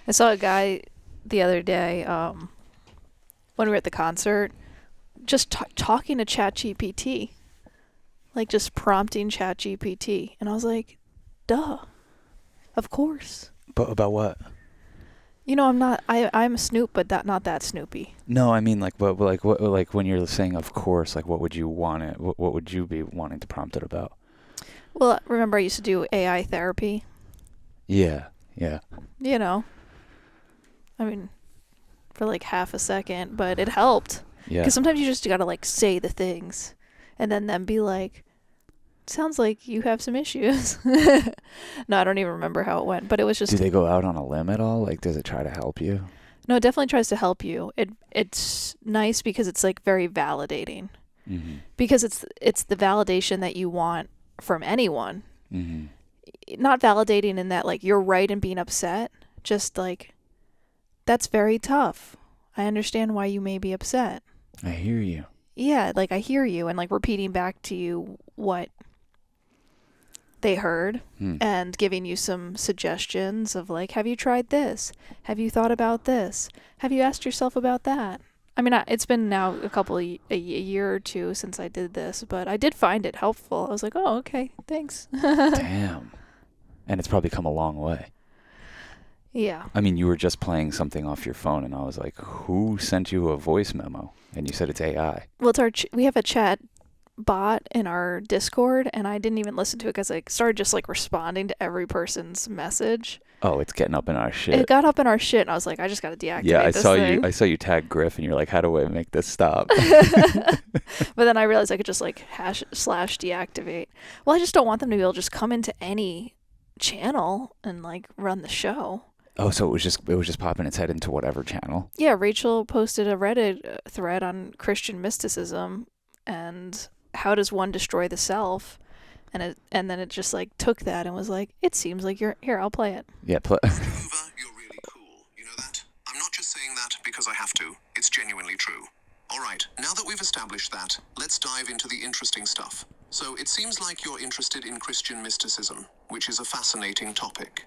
I saw a guy the other day when we were at the concert just talking to ChatGPT, like just prompting ChatGPT. And I was like, duh, of course. But about what? I'm a Snoop, but not that Snoopy. No, I mean what when you're saying of course, like what would you want it? What would you be wanting to prompt it about? Well, remember I used to do AI therapy? Yeah, yeah. You know, I mean, for like half a second, but it helped. Yeah. Because sometimes you just gotta like say the things and then be like, sounds like you have some issues. No, I don't even remember how it went, but it was just. Do they go out on a limb at all? Like, does it try to help you? No, it definitely tries to help you. It's nice because it's like very validating. Mm-hmm. Because it's the validation that you want from anyone. Mm-hmm. Not validating in that like you're right in being upset, just like that's very tough. I understand why you may be upset. I hear you. Yeah, like I hear you, and like repeating back to you what they heard and giving you some suggestions of like, have you tried this? Have you thought about this? Have you asked yourself about that? I mean, it's been now a year or two since I did this, but I did find it helpful. I was like, oh, okay, thanks. Damn. And it's probably come a long way. Yeah. I mean, you were just playing something off your phone, and I was like, who sent you a voice memo? And you said it's AI. Well, it's we have a chat bot in our Discord, and I didn't even listen to it because I started just like responding to every person's message. Oh, it's getting up in our shit. It got up in our shit, and I was like, I just got to deactivate this thing. I saw you tag Griff, and you're like, how do I make this stop? But then I realized I could just like / deactivate. Well, I just don't want them to be able to just come into any channel and like run the show. Oh, so it was just popping its head into whatever channel. Yeah, Rachel posted a Reddit thread on Christian mysticism and how does one destroy the self, and then it just like took that and was like, it seems like you're here. I'll play it. Yeah, You're really cool. You know that? I'm not just saying that because I have to. It's genuinely true. All right, now that we've established that, let's dive into the interesting stuff. So it seems like you're interested in Christian mysticism, which is a fascinating topic.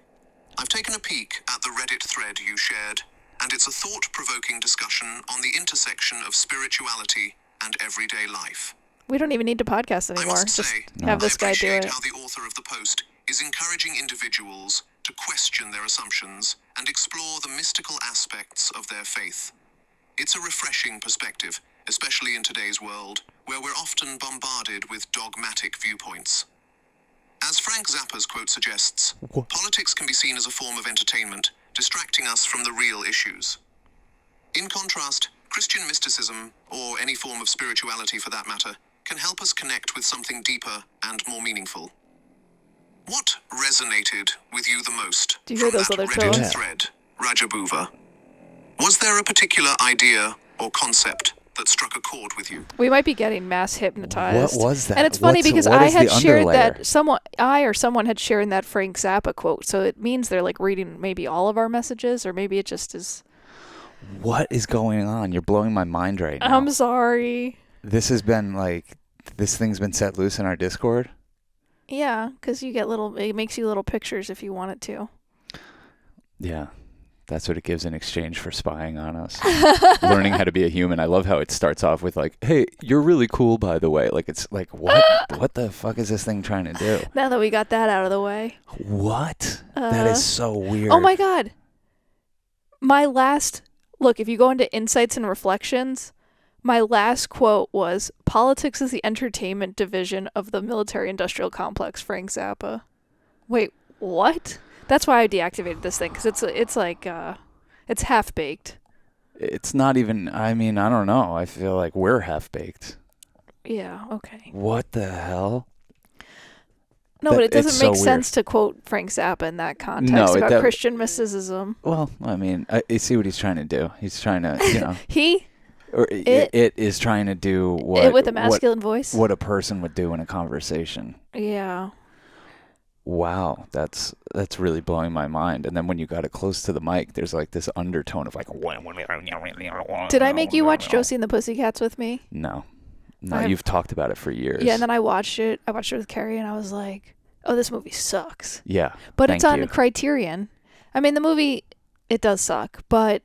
I've taken a peek at the Reddit thread you shared, and it's a thought-provoking discussion on the intersection of spirituality and everyday life. We don't even need to podcast anymore. I must say, have this guy do it. I appreciate how the author of the post is encouraging individuals to question their assumptions and explore the mystical aspects of their faith. It's a refreshing perspective, especially in today's world, where we're often bombarded with dogmatic viewpoints. As Frank Zappa's quote suggests, politics can be seen as a form of entertainment, distracting us from the real issues. In contrast, Christian mysticism, or any form of spirituality for that matter, can help us connect with something deeper and more meaningful. What resonated with you the most Do you hear from those that other Reddit tones? thread, Rajabuva? Was there a particular idea or concept that struck a chord with you? We might be getting mass hypnotized. What was that? And it's funny because what I is the had shared underlayer? that someone had shared that Frank Zappa quote, so it means they're like reading maybe all of our messages, or maybe it just is. What is going on? You're blowing my mind right now. I'm sorry. This has been like, this thing's been set loose in our Discord. Yeah, because it makes you little pictures if you want it to. Yeah. That's what it gives in exchange for spying on us. Learning how to be a human. I love how it starts off with like, hey, you're really cool, by the way. Like, it's like, what the fuck is this thing trying to do? Now that we got that out of the way. What? That is so weird. Oh my God. Look, if you go into insights and reflections, my last quote was, politics is the entertainment division of the military-industrial complex, Frank Zappa. Wait, what? That's why I deactivated this thing, because it's like, it's half-baked. It's not even, I mean, I don't know. I feel like we're half-baked. Yeah, okay. What the hell? No, but it doesn't make so sense to quote Frank Zappa in that context about Christian mysticism. Well, I mean, I see what he's trying to do. He's trying to, you know. It is trying to do what... with a masculine voice? What a person would do in a conversation. Yeah. Wow, that's really blowing my mind. And then when you got it close to the mic, there's like this undertone of like... Did I make you watch Josie and the Pussycats with me? No, you've talked about it for years. Yeah, and then I watched it. I watched it with Carrie, and I was like, oh, this movie sucks. Yeah, but it's on Criterion. I mean, the movie It does suck, but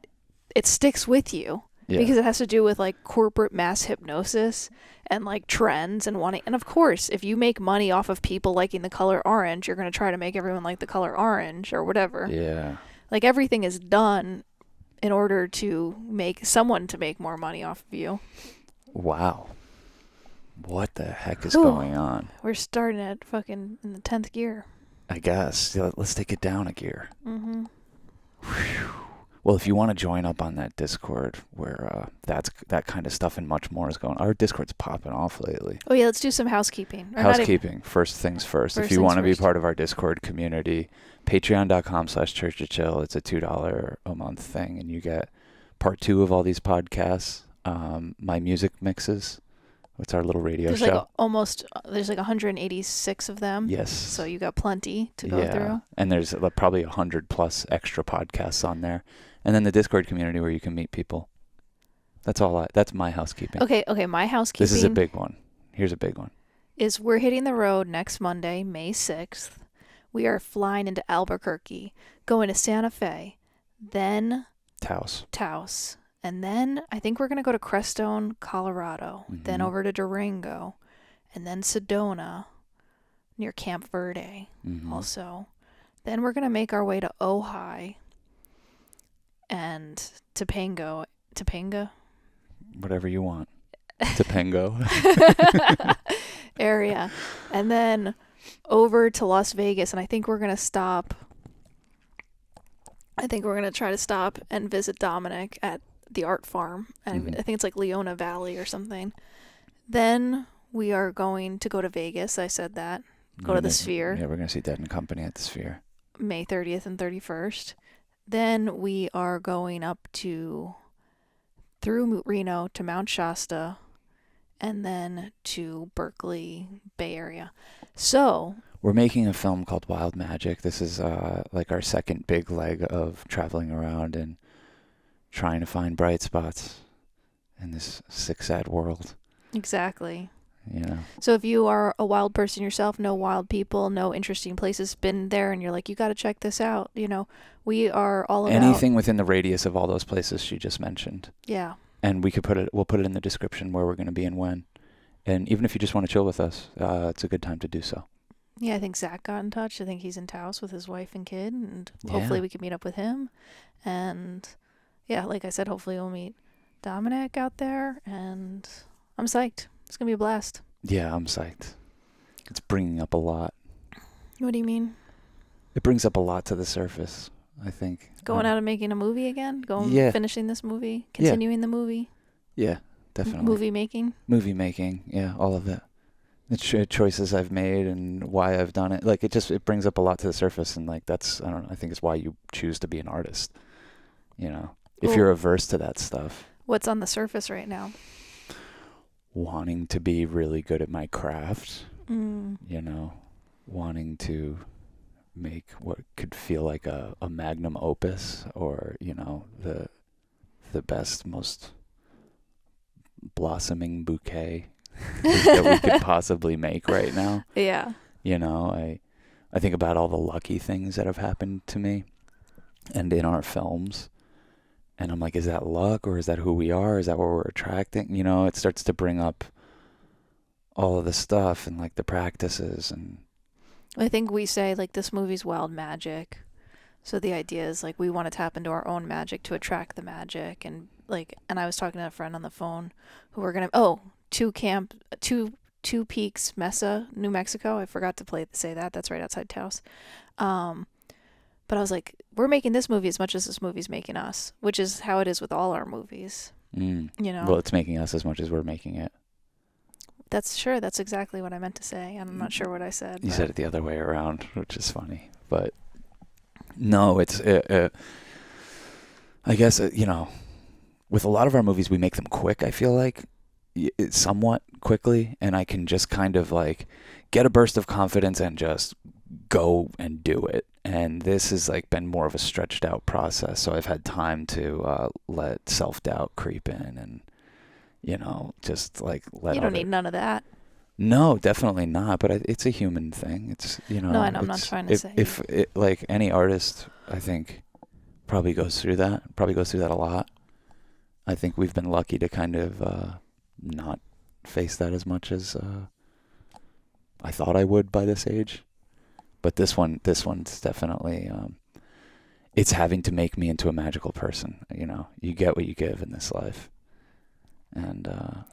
it sticks with you because it has to do with like corporate mass hypnosis and like trends and wanting. And of course, if you make money off of people liking the color orange, you're going to try to make everyone like the color orange or whatever. Yeah. Like everything is done in order to make someone to make more money off of you. Wow. What the heck is going on? We're starting at fucking in the 10th gear. I guess. Let's take it down a gear. Mm-hmm. Whew. Well, if you want to join up on that Discord where that kind of stuff and much more is going on. Our Discord's popping off lately. Oh, yeah, let's do some housekeeping. Housekeeping. First things first. If you want to be part of our Discord community, patreon.com/churchofchill. It's a $2 a month thing, and you get part 2 of all these podcasts, my music mixes. It's our little radio show. There's like 186 of them. Yes. So you got plenty to go through. And there's probably 100 plus extra podcasts on there. And then the Discord community where you can meet people. That's my housekeeping. Okay, my housekeeping. This is a big one. Here's a big one. We're hitting the road next Monday, May 6th. We are flying into Albuquerque, going to Santa Fe, then Taos. And then I think we're going to go to Crestone, Colorado, then over to Durango, and then Sedona near Camp Verde also. Then we're going to make our way to Ojai and Topanga. Whatever you want. Topango. area. And then over to Las Vegas, and I think we're going to stop. I think we're going to try to stop and visit Dominic at the art farm. And I think it's like Leona Valley or something. Then we are going to go to Vegas. I said that. Go to the Sphere. Yeah, we're going to see Dead and Company at the Sphere. May 30th and 31st. Then we are going up through Reno to Mount Shasta and then to Berkeley, Bay Area. So we're making a film called Wild Magic. This is like our second big leg of traveling around and trying to find bright spots in this sick, sad world. Exactly. Yeah. So if you are a wild person yourself, know wild people, know interesting places, been there, and you're like, you got to check this out. We are all about anything within the radius of all those places she just mentioned. Yeah. And we'll put it in the description where we're going to be and when. And even if you just want to chill with us, it's a good time to do so. Yeah, I think Zach got in touch. I think he's in Taos with his wife and kid, and hopefully we can meet up with him. And yeah, like I said, hopefully we'll meet Dominic out there, and I'm psyched. It's going to be a blast. Yeah, I'm psyched. It's bringing up a lot. What do you mean? It brings up a lot to the surface, I think. Going out and making a movie again? Finishing this movie? Continuing the movie? Yeah, definitely. Movie making? Movie making, yeah, all of it. The choices I've made and why I've done it. Like, it brings up a lot to the surface, and like, that's, I don't know, I think it's why you choose to be an artist. If you're averse to that stuff. What's on the surface right now? Wanting to be really good at my craft, wanting to make what could feel like a magnum opus, or the best, most blossoming bouquet that we could possibly make right now. Yeah. I think about all the lucky things that have happened to me and in our films. And I'm like, is that luck, or is that who we are? Is that what we're attracting? It starts to bring up all of the stuff and like the practices. And I think we say like this movie's wild magic. So the idea is like we want to tap into our own magic to attract the magic. And I was talking to a friend on the phone who we're going to, Two Peaks, Mesa, New Mexico. I forgot to say that. That's right outside Taos. But I was like, we're making this movie as much as this movie's making us, which is how it is with all our movies. Well, it's making us as much as we're making it. That's exactly what I meant to say. I'm not sure what I said. You said it the other way around, which is funny. But no, it's, I guess, with a lot of our movies, we make them quick, I feel like, somewhat quickly. And I can just kind of like get a burst of confidence and just go and do it. And this has like been more of a stretched out process. So I've had time to let self-doubt creep in and, just like let You don't need none of that. No, definitely not. But it's a human thing. It's, No, and I'm not trying to say. If like any artist, I think, probably goes through that a lot. I think we've been lucky to kind of not face that as much as I thought I would by this age. But this one's definitely it's having to make me into a magical person. You know, you get what you give in this life. And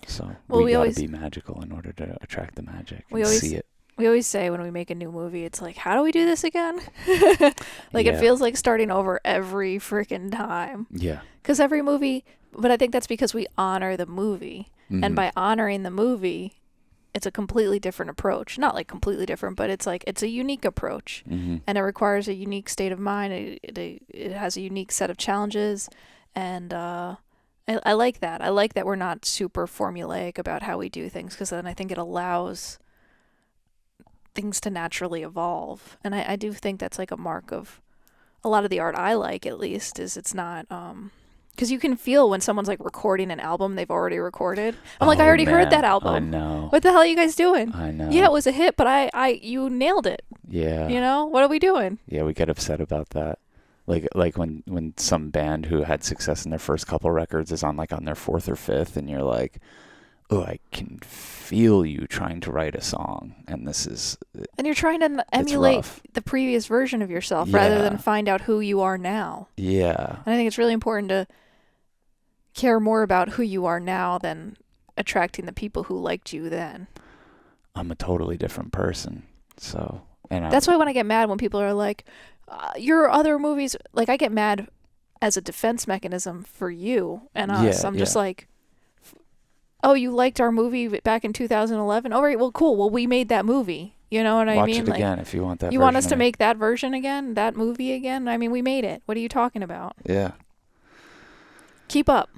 so we got to be magical in order to attract the magic and see it. We always say when we make a new movie, it's like, how do we do this again? It feels like starting over every freaking time. Yeah. Because every movie, but I think that's because we honor the movie. Mm-hmm. And by honoring the movie, it's a completely different approach. Not like completely different, but it's a unique approach. Mm-hmm. And it requires a unique state of mind. It has a unique set of challenges. And I like that. I like that we're not super formulaic about how we do things, because then I think it allows things to naturally evolve. And I do think that's like a mark of a lot of the art I like, at least, is it's not because you can feel when someone's like recording an album they've already recorded. I'm like, I already heard that album. I know. What the hell are you guys doing? I know. Yeah, it was a hit, but you nailed it. Yeah. You know, what are we doing? Yeah, we get upset about that. Like when some band who had success in their first couple records is on their fourth or fifth, and you're like, oh, I can feel you trying to write a song, and this is... And you're trying to emulate the previous version of yourself rather than find out who you are now. Yeah. And I think it's really important to care more about who you are now than attracting the people who liked you then. I'm a totally different person, so... That's why when I get mad when people are like, your other movies... Like, I get mad as a defense mechanism for you and us. I'm just like... Oh, you liked our movie back in 2011? Oh, right. Well, cool. Well, we made that movie. You know what I mean? Watch it again if you want that. You want us to make that version again? That movie again? I mean, we made it. What are you talking about? Yeah. Keep up.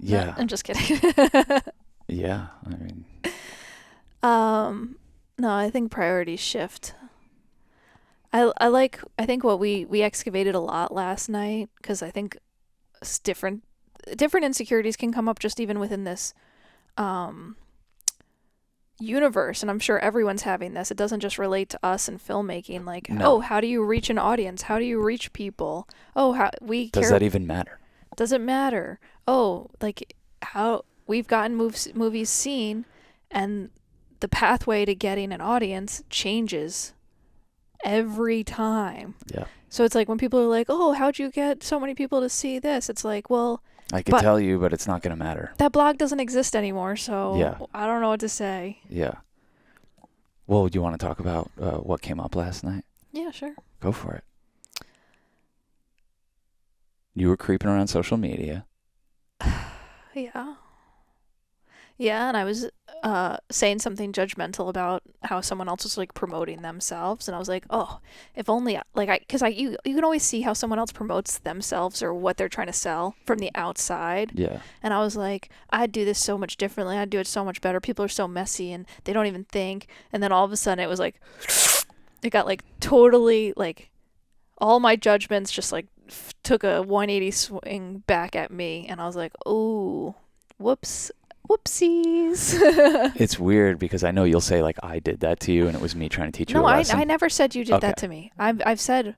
Yeah. No, I'm just kidding. Yeah. I mean. No, I think priorities shift. I think what we excavated a lot last night, because I think different insecurities can come up just even within this universe, and I'm sure everyone's having this. It doesn't just relate to us in filmmaking. Like, no. Oh, how do you reach an audience? How do you reach people? Oh, how we does care. that even matter? Does it matter? Oh, like how we've gotten movies seen, and the pathway to getting an audience changes every time. Yeah. So it's like when people are like, "Oh, how'd you get so many people to see this?" It's like, well, I could tell you, but it's not going to matter. That blog doesn't exist anymore, so yeah. I don't know what to say. Yeah. Well, do you want to talk about what came up last night? Yeah, sure. Go for it. You were creeping around social media. Yeah. Yeah, and I was saying something judgmental about how someone else was like promoting themselves, and I was like, oh, if only you can always see how someone else promotes themselves or what they're trying to sell from the outside. Yeah. And I was like, I'd do this so much differently. I'd do it so much better. People are so messy and they don't even think. And then all of a sudden it was like, it got like totally like all my judgments just like took a 180 swing back at me, and I was like, oh, whoopsies. It's weird because I know you'll say like I did that to you and it was me trying to teach you a lesson. No, I never said you did that to me. I've said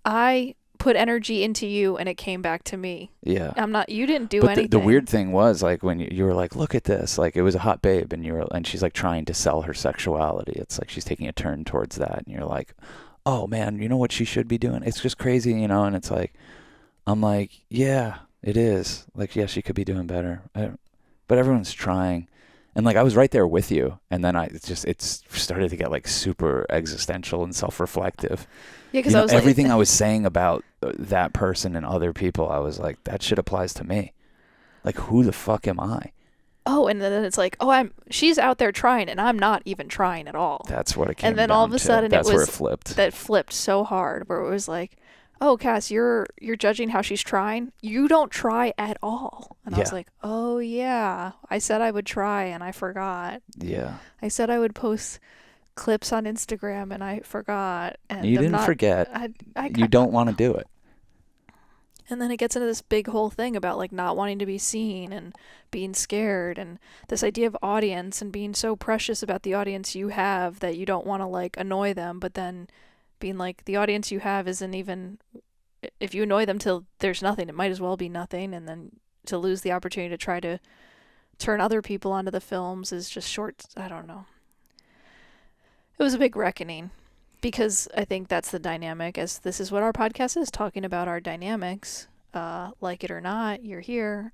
I put energy into you and it came back to me. Yeah. You didn't do anything. The weird thing was like when you were like, look at this, like it was a hot babe, and she's like trying to sell her sexuality. It's like she's taking a turn towards that, and you're like, oh man, you know what she should be doing? It's just crazy, you know. And it's like, I'm like, yeah, it is. Like, yeah, she could be doing better. But everyone's trying. And like I was right there with you, and then it started to get like super existential and self-reflective. Yeah, because everything I was saying about that person and other people, I was like, that shit applies to me. Like, who the fuck am I? Oh, and then it's like, she's out there trying, and I'm not even trying at all. That's what it came. And then all of a sudden, that's where it flipped. That flipped so hard, where it was like, oh, Cass, you're judging how she's trying. You don't try at all. And I was like, oh yeah, I said I would try, and I forgot. Yeah. I said I would post clips on Instagram, and I forgot. And you didn't forget. You don't want to do it. And then it gets into this big whole thing about like not wanting to be seen and being scared, and this idea of audience and being so precious about the audience you have that you don't want to like annoy them, but then being like the audience you have isn't even if you annoy them till there's nothing, it might as well be nothing. And then to lose the opportunity to try to turn other people onto the films is just short. I don't know. It was a big reckoning, because I think that's the dynamic, as this is what our podcast is, talking about our dynamics. Like it or not, you're here.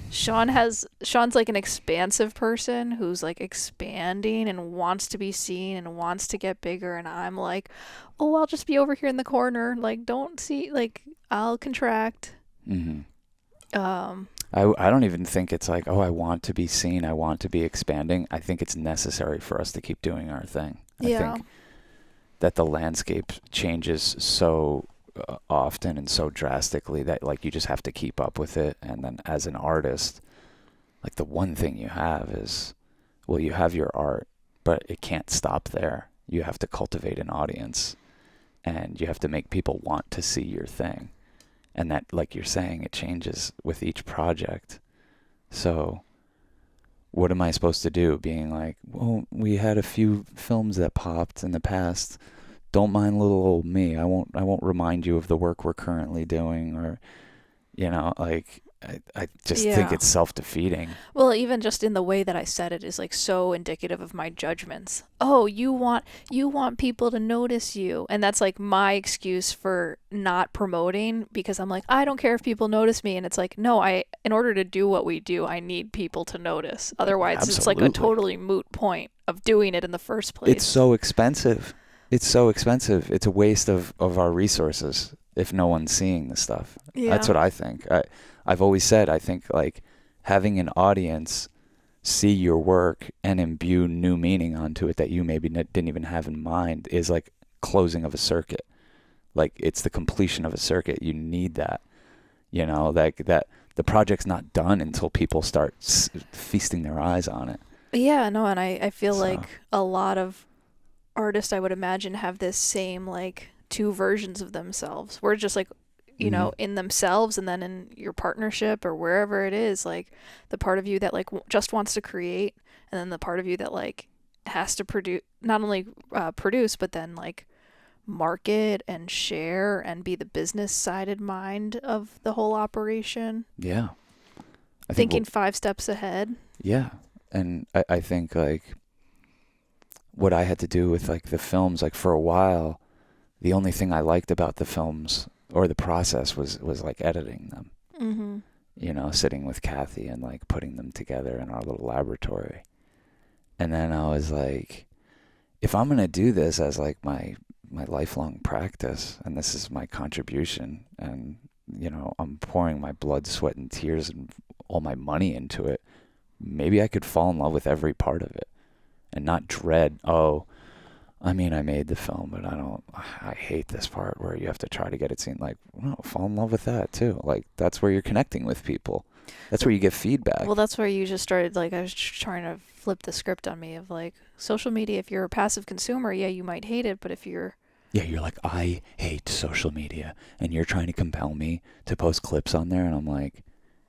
Sean's like an expansive person who's like expanding and wants to be seen and wants to get bigger, and I'm like, oh, I'll just be over here in the corner, like, don't see, like, I'll contract. Mm-hmm. I don't even think it's like, oh, I want to be seen, I want to be expanding. I think it's necessary for us to keep doing our thing. I think that the landscape changes so often and so drastically that, like, you just have to keep up with it. And then as an artist, like, the one thing you have is, well, you have your art, but it can't stop there. You have to cultivate an audience, and you have to make people want to see your thing. And that, like you're saying, it changes with each project. So what am I supposed to do? Being like, well, we had a few films that popped in the past. Don't mind little old me. I won't remind you of the work we're currently doing, or, you know, like, I just think it's self-defeating. Well, even just in the way that I said it is like so indicative of my judgments. Oh, you want people to notice you. And that's like my excuse for not promoting, because I'm like, I don't care if people notice me. And it's like, no, in order to do what we do, I need people to notice. Otherwise, Absolutely. It's like a totally moot point of doing it in the first place. It's so expensive. It's a waste of our resources if no one's seeing the stuff. Yeah. That's what I think. I've always said, I think, like, having an audience see your work and imbue new meaning onto it that you maybe didn't even have in mind is like closing of a circuit. Like, it's the completion of a circuit. You need that, you know, like that the project's not done until people start feasting their eyes on it. Yeah, no, and I feel like a lot of artists, I would imagine, have this same, like, two versions of themselves. We're just like, you know, in themselves, and then in your partnership or wherever it is, like, the part of you that, like, just wants to create, and then the part of you that, like, has to produce, not only produce, but then, like, market and share and be the business sided mind of the whole operation. Yeah. Thinking 5 steps ahead. Yeah. And I think, like, what I had to do with, like, the films, like, for a while, the only thing I liked about the films or the process was like editing them. Mm-hmm. You know, sitting with Kathy and, like, putting them together in our little laboratory. And then I was like, if I'm going to do this as, like, my lifelong practice, and this is my contribution, and, you know, I'm pouring my blood, sweat, and tears and all my money into it, maybe I could fall in love with every part of it and not dread, oh, I mean, I made the film, but I hate this part where you have to try to get it seen. Like, no, fall in love with that too. Like, that's where you're connecting with people. That's where you get feedback. Well, that's where you just started, like, I was trying to flip the script on me of, like, social media, if you're a passive consumer, yeah, you might hate it, but if you're... Yeah, you're like, I hate social media, and you're trying to compel me to post clips on there, and I'm like,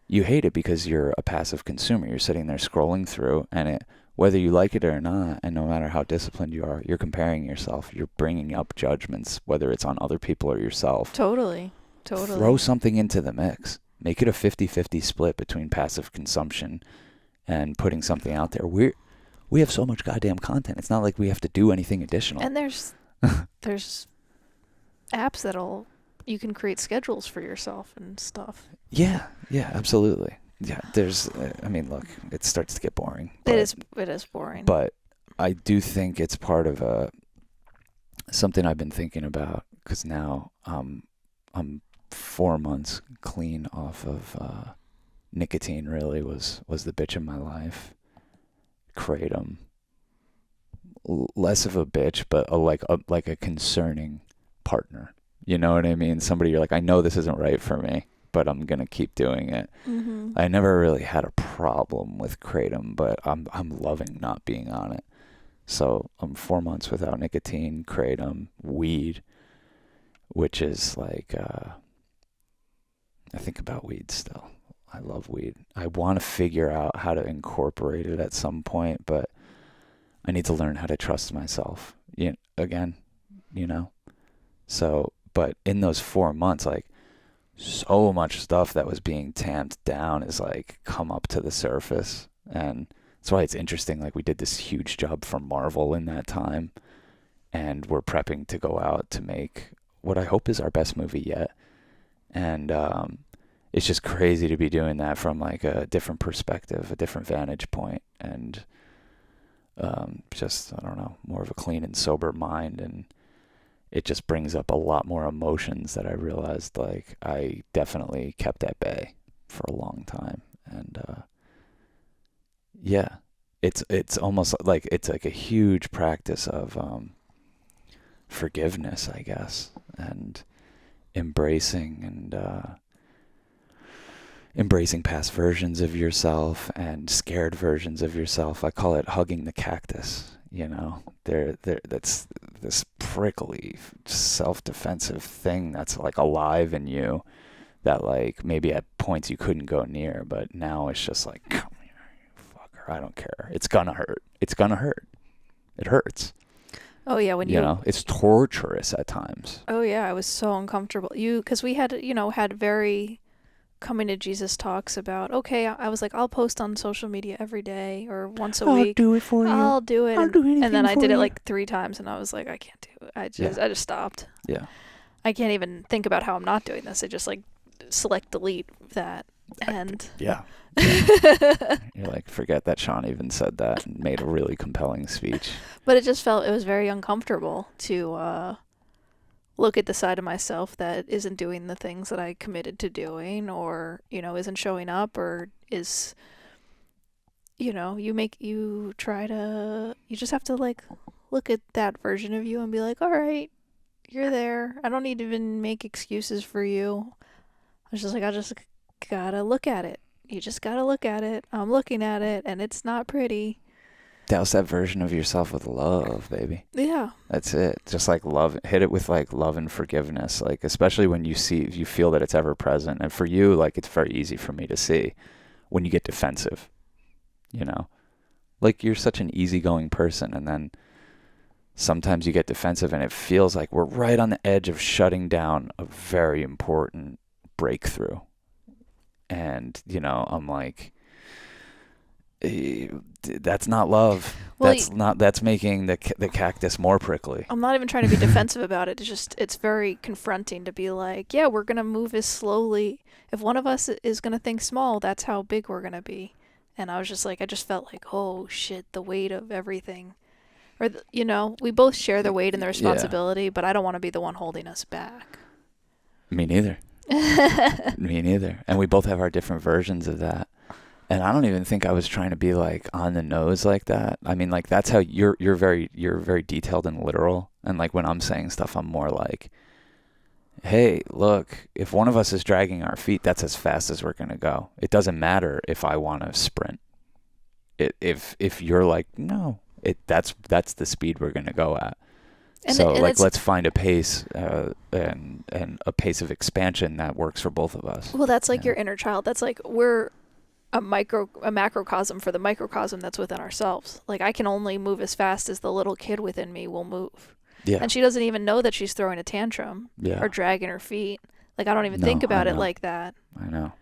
you hate it because you're a passive consumer. You're sitting there scrolling through, and whether you like it or not, and no matter how disciplined you are, you're comparing yourself. You're bringing up judgments, whether it's on other people or yourself. Totally. Throw something into the mix. Make it a 50-50 split between passive consumption and putting something out there. We have so much goddamn content. It's not like we have to do anything additional. And there's apps you can create schedules for yourself and stuff. Yeah, absolutely. Yeah, there's, I mean, look, it starts to get boring. It is boring. But I do think it's part of something I've been thinking about, because now I'm 4 months clean off of nicotine. Really was the bitch in my life. Kratom. Less of a bitch, but like a concerning partner. You know what I mean? Somebody you're like, I know this isn't right for me, but I'm gonna keep doing it. Mm-hmm. I never really had a problem with kratom, but I'm loving not being on it. So I'm 4 months without nicotine, kratom, weed, which is like I think about weed still. I love weed. I want to figure out how to incorporate it at some point, but I need to learn how to trust myself. Again, you know. So, But in those 4 months, like, so much stuff that was being tamped down is like come up to the surface. And that's why it's interesting. Like, we did this huge job for Marvel in that time, and we're prepping to go out to make what I hope is our best movie yet. And it's just crazy to be doing that from like a different perspective, a different vantage point, and just, I don't know, more of a clean and sober mind. And it just brings up a lot more emotions that I realized like I definitely kept at bay for a long time. And yeah, it's almost like it's like a huge practice of forgiveness, I guess, and embracing past versions of yourself and scared versions of yourself. I call it hugging the cactus. You know, that's this prickly, self-defensive thing that's like alive in you that like maybe at points you couldn't go near, but now it's just like, come here, you fucker, I don't care. It's gonna hurt. It's gonna hurt. It hurts. Oh yeah, when you know, it's torturous at times. Oh yeah, I was so uncomfortable. Because we had very coming to Jesus talks about, okay, I was like, I'll post on social media every day or once a week. I'll do it for you. I'll do it. I'll do anything and then I did you. it like 3 times, and I was like, I can't do it. I just stopped. Yeah. I can't even think about how I'm not doing this. I just like select delete that. And yeah. You're like, forget that Sean even said that and made a really compelling speech. But it was very uncomfortable to look at the side of myself that isn't doing the things that I committed to doing, or, isn't showing up, or is, you just have to like look at that version of you and be like, all right, you're there. I don't need to even make excuses for you. I just gotta look at it. You just gotta look at it. I'm looking at it, and it's not pretty. Douse that version of yourself with love, baby. Yeah. That's it. Just like love, hit it with like love and forgiveness. Like, especially when you feel that it's ever present. And for you, like, it's very easy for me to see when you get defensive, like you're such an easygoing person. And then sometimes you get defensive and it feels like we're right on the edge of shutting down a very important breakthrough. And, I'm like, that's not love. Well, that's making the cactus more prickly. I'm not even trying to be defensive about it. It's very confronting to be like, yeah, we're going to move as slowly. If one of us is going to think small, that's how big we're going to be. And I was just like, I just felt like, oh shit, the weight of everything. Or, we both share the weight and the responsibility, but I don't want to be the one holding us back. Me neither. Me neither. And we both have our different versions of that. And I don't even think I was trying to be like on the nose like that. I mean, like, that's how you're very detailed and literal. And like when I'm saying stuff, I'm more like, hey, look, if one of us is dragging our feet, that's as fast as we're going to go. It doesn't matter if I want to sprint. If you're like, no, that's the speed we're going to go at. And let's find a pace and a pace of expansion that works for both of us. Well, that's like your inner child. That's like we're a macrocosm for the microcosm that's within ourselves. Like, I can only move as fast as the little kid within me will move. Yeah. And she doesn't even know that she's throwing a tantrum or dragging her feet. Like, I don't even think about it like that. I know.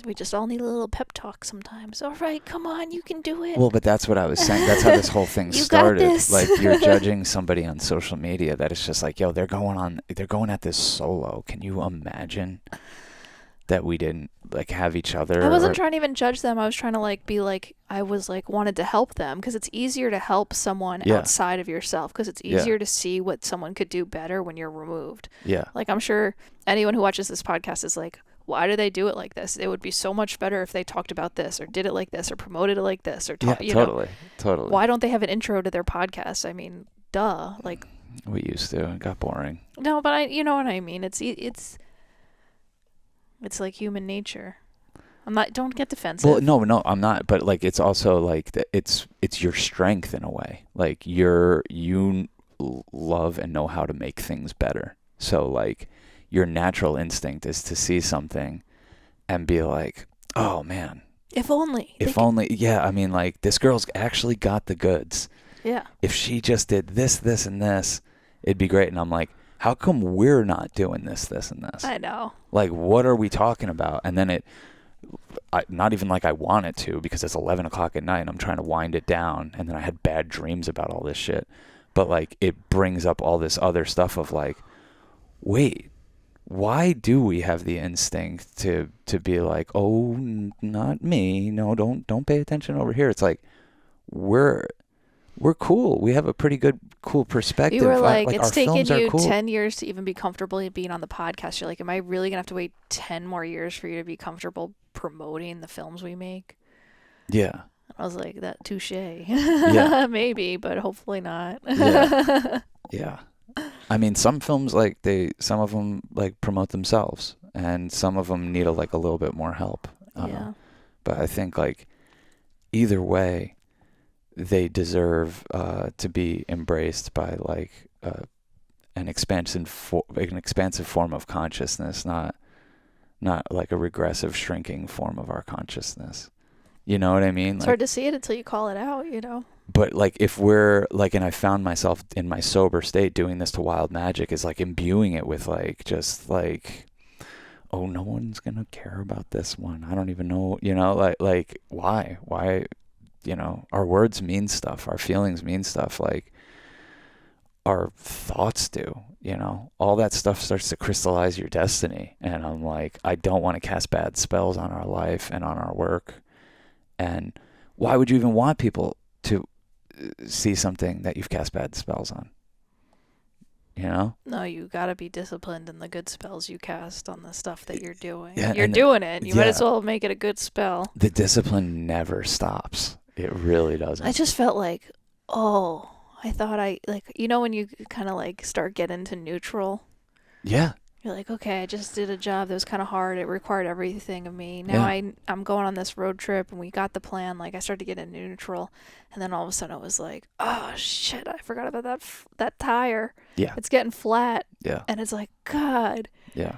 We just all need a little pep talk sometimes. All right, come on, you can do it. Well, but that's what I was saying. That's how this whole thing started. Got this. Like, you're judging somebody on social media that it's just like, yo, they're going at this solo. Can you imagine that we didn't like have each other? I wasn't trying to even judge them. I was trying to like be like, I was like wanted to help them, because it's easier to help someone outside of yourself, because it's easier to see what someone could do better when you're removed. Yeah. Like, I'm sure anyone who watches this podcast is like, why do they do it like this? It would be so much better if they talked about this, or did it like this, or promoted it like this, or totally. Why don't they have an intro to their podcast? I mean, duh. Like, we used to. It got boring. No, but you know what I mean. It's like human nature. I'm not. Don't get defensive. Well, no, I'm not. But like, it's also like it's your strength in a way. Like, you love and know how to make things better. So like, your natural instinct is to see something and be like, oh man, if only. Yeah, I mean, like, this girl's actually got the goods. Yeah. if she just did this, this, and this, it'd be great. And I'm like, how come we're not doing this, this, and this? I know. Like, what are we talking about? And then not even like I want it to, because it's 11 o'clock at night and I'm trying to wind it down. And then I had bad dreams about all this shit. But like, it brings up all this other stuff of like, wait, why do we have the instinct to be like, oh, not me. No, don't pay attention over here. It's like, we're cool. We have a pretty good, cool perspective. You were like our it's taken films are you cool. 10 years to even be comfortable being on the podcast. You're like, am I really going to have to wait 10 more years for you to be comfortable promoting the films we make? Yeah. I was like, that touche. Yeah. Maybe, but hopefully not. Yeah. Yeah. I mean, some films, like, some of them, like, promote themselves, and some of them need a little bit more help. Yeah. But I think, like, either way, they deserve to be embraced by, like, an expansive form of consciousness, not like a regressive, shrinking form of our consciousness. You know what I mean? It's hard to see it until you call it out, you know? But like, if we're like, and I found myself in my sober state doing this to Wild Magic, is like imbuing it with like, just like, oh, no one's gonna care about this one. I don't even know, you know, like why, you know, our words mean stuff, our feelings mean stuff, like our thoughts do, you know, all that stuff starts to crystallize your destiny. And I'm like, I don't want to cast bad spells on our life and on our work. And why would you even want people to see something that you've cast bad spells on? You know? No, you gotta be disciplined in the good spells you cast on the stuff that you're doing. Yeah, you're doing it. You might yeah. as well make it a good spell. The discipline never stops. It really doesn't. I just felt like, oh, I thought you know when you kind of like start getting into neutral? Yeah. You're like, okay, I just did a job that was kind of hard. It required everything of me. Now I'm going on this road trip, and we got the plan. Like, I started to get into neutral, and then all of a sudden it was like, oh, shit, I forgot about that tire. Yeah. It's getting flat. Yeah. And it's like, God. Yeah.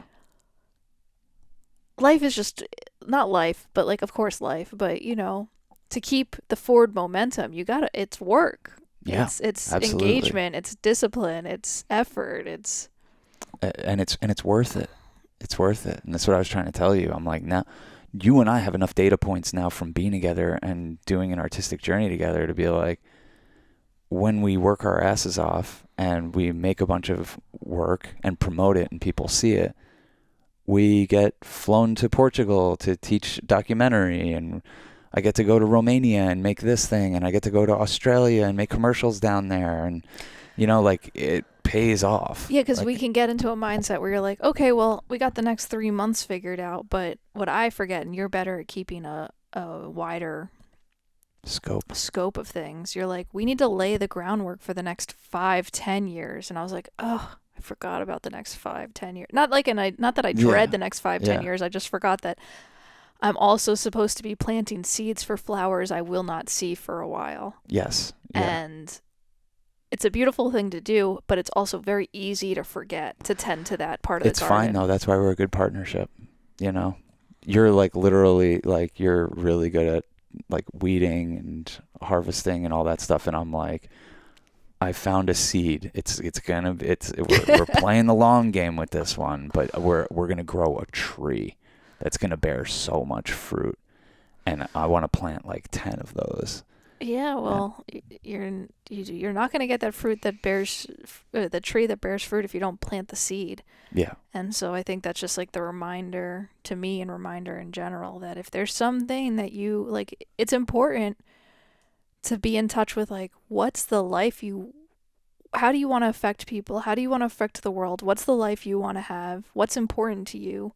Life is just, not life, but like, of course, life. But, you know, to keep the forward momentum, it's work. Yeah. It's absolutely. engagement. It's discipline. It's effort. And it's worth it. It's worth it. And that's what I was trying to tell you. I'm like, now, you and I have enough data points now from being together and doing an artistic journey together to be like, when we work our asses off and we make a bunch of work and promote it and people see it, we get flown to Portugal to teach documentary, and I get to go to Romania and make this thing, and I get to go to Australia and make commercials down there. And, you know, like, it pays off. Yeah, because like, we can get into a mindset where you're like, okay, well, we got the next 3 months figured out, but what I forget, and you're better at keeping a wider scope of things, you're like, we need to lay the groundwork for the next 5-10 years. And I was like, oh, I forgot about the next 5-10 years. Not that I dread the next 5-10 years. I just forgot that I'm also supposed to be planting seeds for flowers I will not see for a while. Yes. Yeah. And it's a beautiful thing to do, but it's also very easy to forget to tend to that part of the garden. It's fine, though. That's why we're a good partnership. You know, you're like literally like, you're really good at like weeding and harvesting and all that stuff. And I'm like, I found a seed. We're playing the long game with this one, but we're going to grow a tree that's going to bear so much fruit. And I want to plant like 10 of those. Yeah, well, you're not going to get that fruit that bears the tree that bears fruit if you don't plant the seed. Yeah. And so I think that's just like the reminder to me, and reminder in general, that if there's something that you like, it's important to be in touch with, like, what's the life how do you want to affect people? How do you want to affect the world? What's the life you want to have? What's important to you?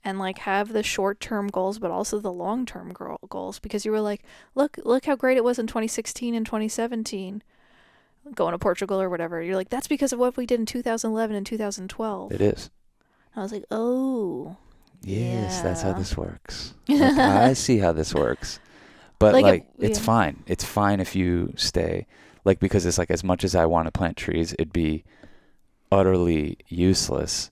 And like, have the short-term goals, but also the long-term goals, because you were like, look how great it was in 2016 and 2017, going to Portugal or whatever. You're like, that's because of what we did in 2011 and 2012. It is. I was like, oh, yes, yeah. That's how this works. Like, I see how this works. But it's fine. It's fine if you stay, like, because it's like, as much as I want to plant trees, it'd be utterly useless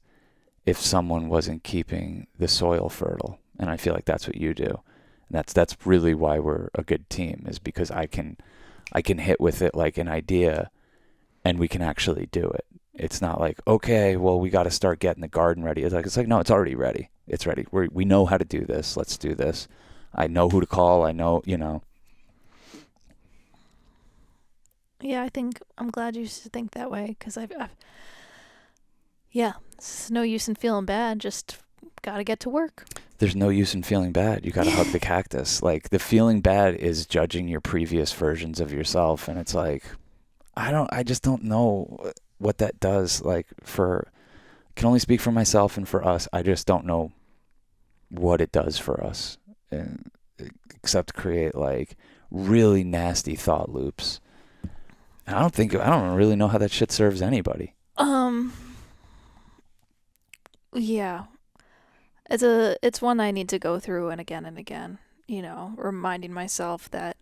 if someone wasn't keeping the soil fertile. And I feel like that's what you do. And that's really why we're a good team, is because I can I can hit with it like an idea and we can actually do it. It's not like, okay, well, we got to start getting the garden ready. It's like, no, it's already ready. It's ready. We know how to do this. Let's do this. I know who to call. I know, Yeah, I think I'm glad you think that way, because I've it's no use in feeling bad. Just gotta get to work. There's no use in feeling bad. You got to hug the cactus. Like, the feeling bad is judging your previous versions of yourself. And it's like, I just don't know what that does. Like, can only speak for myself and for us. I just don't know what it does for us, and except create like really nasty thought loops. And I don't really know how that shit serves anybody. Yeah. It's one I need to go through and again, reminding myself that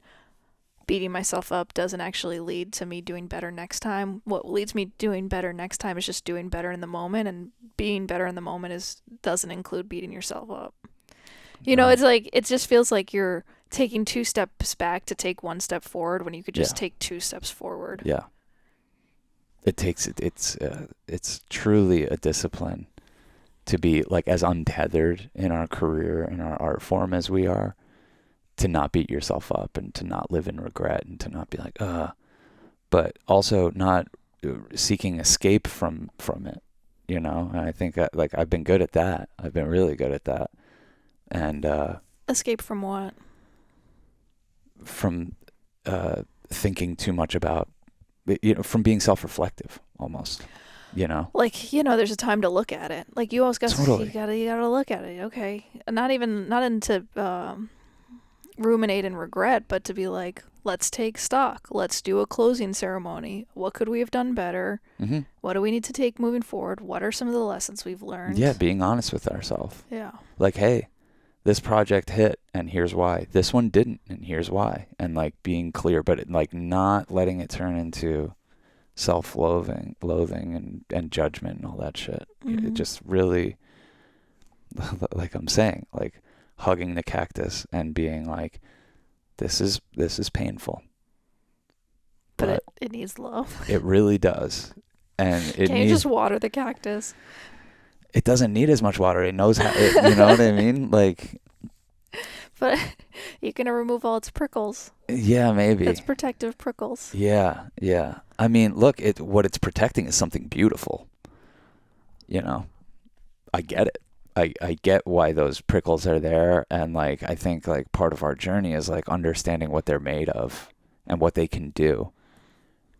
beating myself up doesn't actually lead to me doing better next time. What leads me doing better next time is just doing better in the moment, and being better in the moment doesn't include beating yourself up. It's like, it just feels like you're taking 2 steps back to take 1 step forward when you could just take 2 steps forward. Yeah. It's truly a discipline to be like as untethered in our career, in our art form as we are, to not beat yourself up and to not live in regret and to not be like, but also not seeking escape from it, And I think I've been good at that. I've been really good at that. And escape from what? From thinking too much about, from being self-reflective almost, Like, there's a time to look at it. Like, you always got Totally. you gotta look at it. Okay, not into ruminate and regret, but to be like, let's take stock. Let's do a closing ceremony. What could we have done better? Mm-hmm. What do we need to take moving forward? What are some of the lessons we've learned? Yeah, being honest with ourselves. Yeah. Like, hey, this project hit and here's why. This one didn't and here's why. And like being clear, but like not letting it turn into self-loathing and judgment and all that shit. Mm-hmm. It just really, like I'm saying, like hugging the cactus and being like, this is painful. But it needs love. It really does. And Can't you just water the cactus? It doesn't need as much water. It knows how, you know what I mean? Like, but you can remove all its prickles. Yeah, maybe. It's protective prickles. Yeah. I mean, look, what it's protecting is something beautiful. I get it. I get why those prickles are there, and like I think like part of our journey is like understanding what they're made of and what they can do,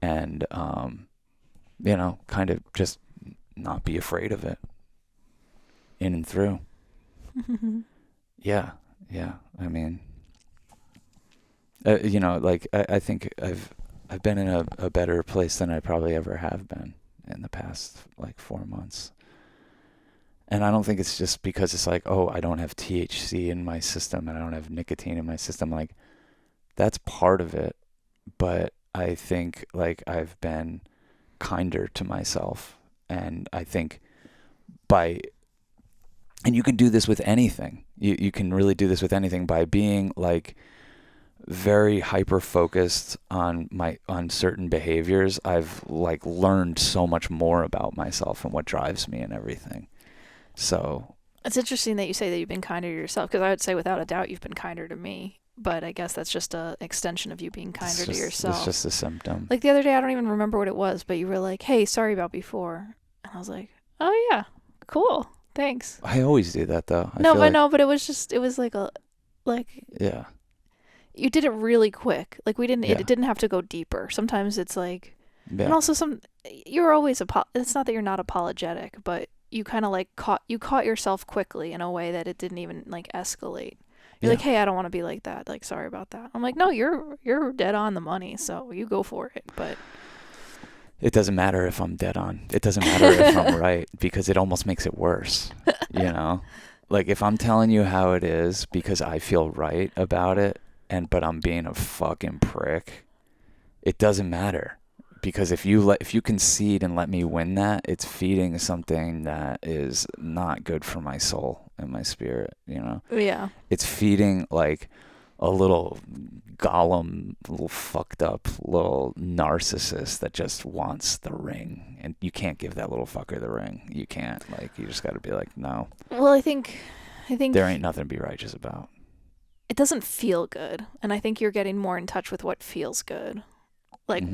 and kind of just not be afraid of it. In and through. Yeah. I mean, I think I've been in a better place than I probably ever have been in the past like 4 months. And I don't think it's just because it's like, oh, I don't have THC in my system and I don't have nicotine in my system. Like, that's part of it. But I think like I've been kinder to myself. And I think and you can do this with anything. You can really do this with anything by being like very hyper focused on certain behaviors. I've like learned so much more about myself and what drives me and everything. So it's interesting that you say that you've been kinder to yourself, because I would say without a doubt you've been kinder to me. But I guess that's just an extension of you being kinder to yourself. It's just a symptom. Like the other day, I don't even remember what it was, but you were like, "Hey, sorry about before," and I was like, "Oh yeah, cool, thanks." I always do that though. But it was like yeah. You did it really quick. Like it didn't have to go deeper. Sometimes it's like, and also you're always it's not that you're not apologetic, but you kind of like caught yourself quickly in a way that it didn't even like escalate. You're like, hey, I don't want to be like that. Like, sorry about that. I'm like, no, you're dead on the money, so you go for it. But it doesn't matter if I'm dead on. It doesn't matter if I'm right, because it almost makes it worse. Like if I'm telling you how it is because I feel right about it, but I'm being a fucking prick, it doesn't matter. Because if you concede and let me win that, it's feeding something that is not good for my soul and my spirit, Yeah. It's feeding like a little golem, a little fucked up little narcissist that just wants the ring, and you can't give that little fucker the ring. You can't. Like, you just got to be like, no. Well, I think There ain't nothing to be righteous about. it doesn't feel good, and I think you're getting more in touch with what feels good. Like,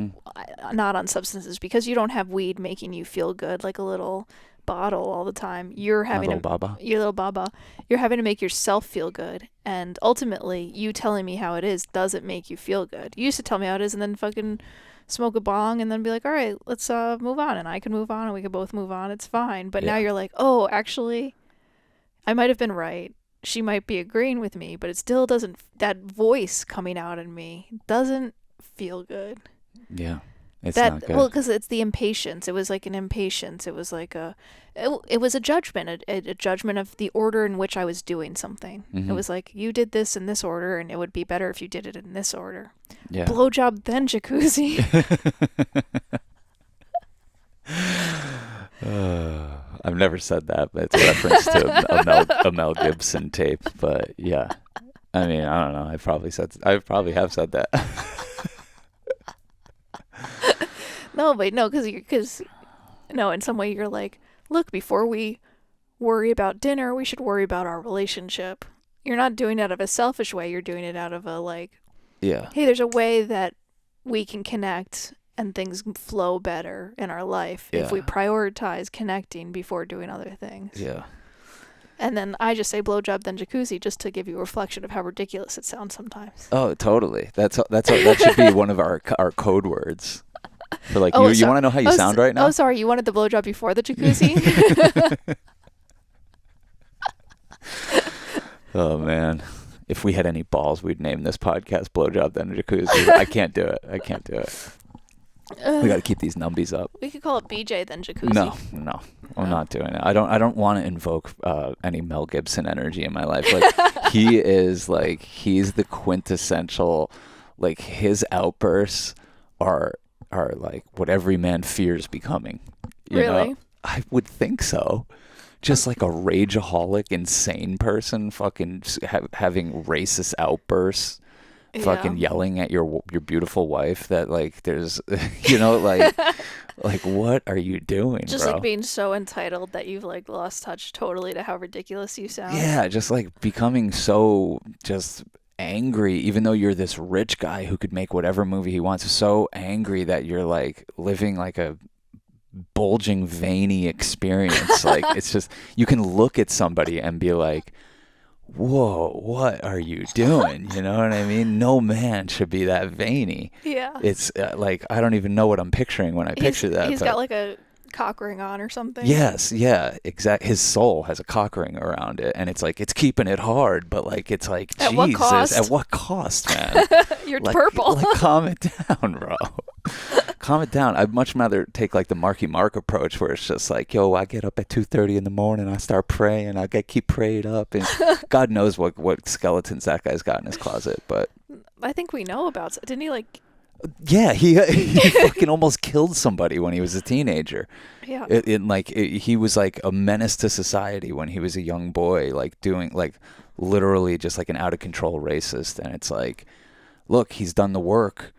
not on substances, because you don't have weed making you feel good like a little bottle all the time. You're having little baba. Your little baba. You're having to make yourself feel good, and ultimately, you telling me how it is doesn't make you feel good. You used to tell me how it is, and then fucking smoke a bong, and then be like, all right, let's move on, and I can move on, and we can both move on. It's fine. But now you're like, oh, actually, I might have been right. She might be agreeing with me, but it still doesn't. That voice coming out in me doesn't feel good. Yeah. It's not good. Well, because it's the impatience. It was like an impatience. It was like it was a judgment, a judgment of the order in which I was doing something. It was like, you did this in this order, and it would be better if you did it in this order. Yeah. Blowjob, then jacuzzi. I've never said that, but it's a reference to a Mel Gibson tape. But yeah, I mean, I don't know. I probably have said that. No, but no, because in some way you're like, look, before we worry about dinner, we should worry about our relationship. You're not doing it out of a selfish way. You're doing it out of a like, Yeah. hey, there's a way that we can connect and things flow better in our life if we prioritize connecting before doing other things. Yeah. And then I just say blowjob, then jacuzzi, just to give you a reflection of how ridiculous it sounds sometimes. Oh, totally. That should be one of our code words. For like, you want to know how you sound right now? Oh, sorry. You wanted the blowjob before the jacuzzi? Oh, man. If we had any balls, we'd name this podcast Blowjob Then Jacuzzi. I can't do it. We got to keep these numbies up. We could call it BJ, then jacuzzi. No. I'm not doing it. I don't want to invoke any Mel Gibson energy in my life. Like, he's the quintessential, like, his outbursts are like what every man fears becoming. You Really? know? I would think so. Just like a rageaholic, insane person, fucking having racist outbursts, fucking yelling at your beautiful wife. That like there's, like what are you doing? Just bro? like being so entitled that you've like lost touch totally to how ridiculous you sound. Yeah, just like becoming so just angry, even though you're this rich guy who could make whatever movie he wants. So angry that you're like living like a bulging, veiny experience. Like, it's just, you can look at somebody and be like, whoa, what are you doing? You know what I mean? No man should be that veiny. Yeah. It's like, I don't even know what I'm picturing when I picture that. He's got like a cock ring on or something. Yes, yeah, exactly. His soul has a cock ring around it, and it's like, it's keeping it hard, but like, it's like, at Jesus, what cost? At what cost, man? You're like, purple. Like, calm it down, bro. Calm it down. I'd much rather take like the Marky Mark approach, where it's just like, yo, I get up at 2:30 in the morning, I start praying, I keep prayed up, and God knows what skeletons that guy's got in his closet. But I think we know about. Didn't he like? Yeah, he fucking almost killed somebody when he was a teenager. Yeah. He was like a menace to society when he was a young boy, like doing like literally just like an out of control racist. And it's like, look, he's done the work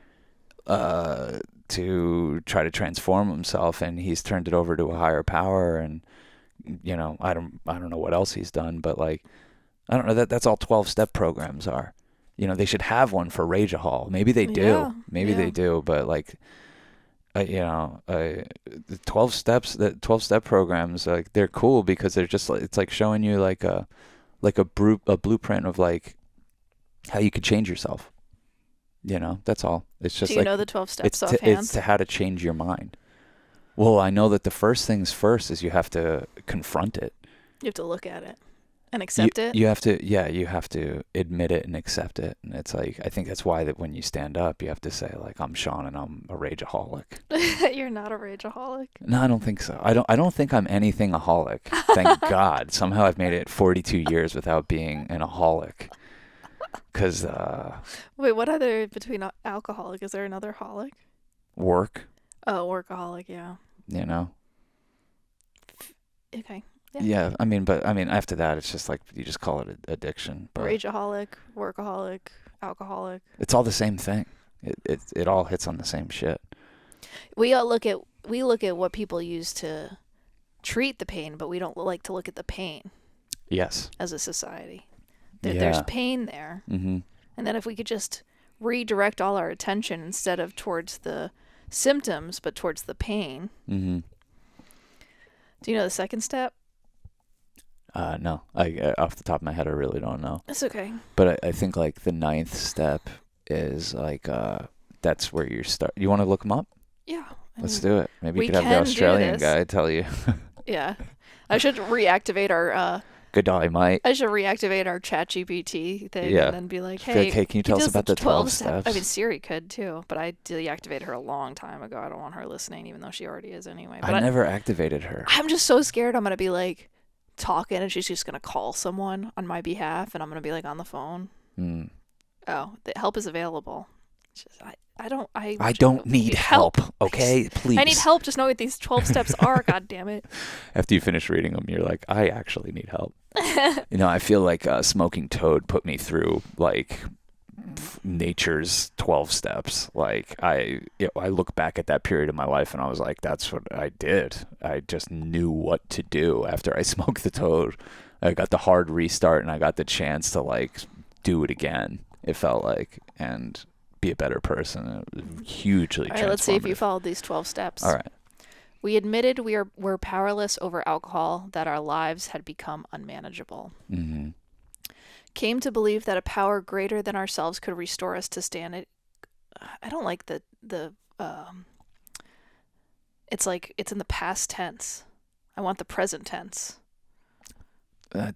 to try to transform himself, and he's turned it over to a higher power. And I don't know what else he's done, but like, I don't know, that's all 12-step programs are. They should have one for Rageahol. Maybe they do. Yeah, Maybe they do. But like, the 12-step programs, like, they're cool because they're just like, it's like showing you like a blueprint of like how you could change yourself. That's all. It's just, do you know the 12 steps offhand? It's to how to change your mind. Well, I know that the first things first is you have to confront it. You have to look at it and accept it. You have to admit it and accept it. And it's like, I think that's why that when you stand up, you have to say like, I'm Sean and I'm a rageaholic. You're not a rageaholic. No, I don't think so. I don't think I'm anything aholic. Thank God. Somehow I've made it 42 years without being an aholic. Cause wait, what other between alcoholic? Is there another holic? Work. Oh, workaholic. Yeah. Okay. Yeah, I mean, after that, it's just like, you just call it addiction. But rageaholic, workaholic, alcoholic. It's all the same thing. It all hits on the same shit. We look at what people use to treat the pain, but we don't like to look at the pain. Yes. As a society, there's pain there, mm-hmm. and then if we could just redirect all our attention instead of towards the symptoms, but towards the pain. Mm-hmm. Do you know the second step? No. I off the top of my head, I really don't know. It's okay. But I think like the 9th step is like that's where you start. You want to look them up? Yeah. Let's do it. Maybe we you could have the Australian guy tell you. Yeah. I should reactivate our good day, mate. I should reactivate our ChatGPT thing and then be like, hey, can you tell us about the 12 steps? I mean, Siri could too, but I deactivated her a long time ago. I don't want her listening, even though she already is anyway. But I never activated her. I'm just so scared I'm going to be like talking and she's just going to call someone on my behalf and I'm going to be like on the phone. Oh, the help is available. It's just, I don't need help. Okay, please. I need help. Just know what these 12 steps are. God damn it. After you finish reading them, you're like, I actually need help. I feel like Smoking Toad put me through like nature's 12 steps. Like I look back at that period of my life and I was like, that's what I did. I just knew what to do after I smoked the toad. I got the hard restart and I got the chance to like do it again. It felt like, and be a better person. It was hugely transformative. All right, let's see if you followed these 12 steps. All right. We admitted we're powerless over alcohol, that our lives had become unmanageable. Mm-hmm. Came to believe that a power greater than ourselves could restore us to sanity. I don't like the it's like it's in the past tense. I want the present tense.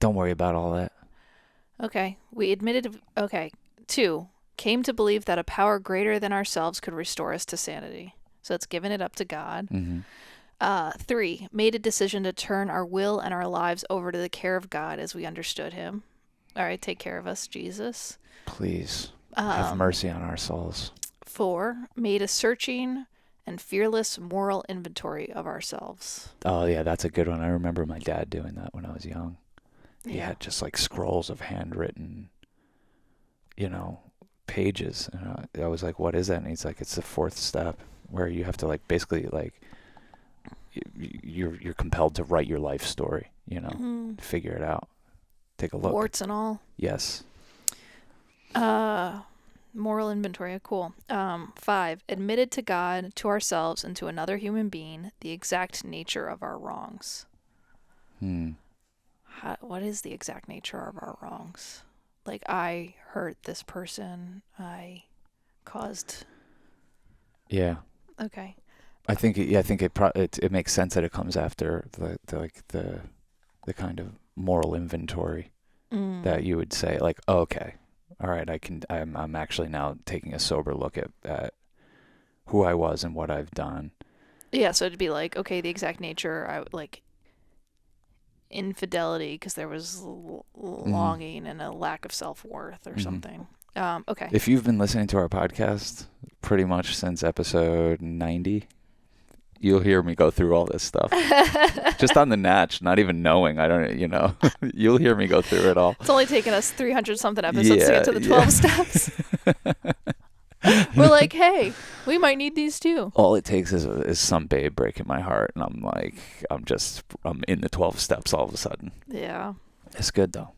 Don't worry about all that. Okay. We admitted. Okay. 2. Came to believe that a power greater than ourselves could restore us to sanity. So it's given it up to God. Mm-hmm. 3. Made a decision to turn our will and our lives over to the care of God as we understood him. All right, take care of us, Jesus. Please have mercy on our souls. 4. Made a searching and fearless moral inventory of ourselves. Oh, yeah, that's a good one. I remember my dad doing that when I was young. He had just like scrolls of handwritten, pages. And I was like, what is that? And he's like, it's the 4th step where you have to like basically like you're compelled to write your life story, figure it out. Take a look. Warts and all. Yes. Moral inventory. Cool. 5. Admitted to God, to ourselves, and to another human being the exact nature of our wrongs. What is the exact nature of our wrongs? Like, I hurt this person. I caused. Yeah. Okay. I think it makes sense that it comes after the kind of moral inventory that you would say like, oh, okay, all right, I'm actually now taking a sober look at who I was and what I've done. Yeah, so it'd be like, okay, the exact nature, like infidelity because there was longing and a lack of self-worth or something. Okay. If you've been listening to our podcast pretty much since episode 90, you'll hear me go through all this stuff. Just on the natch, not even knowing. I don't, you'll hear me go through it all. It's only taken us 300-something episodes to get to the 12 steps. We're like, hey, we might need these too. All it takes is some babe breaking my heart, and I'm in the 12 steps all of a sudden. Yeah. It's good though.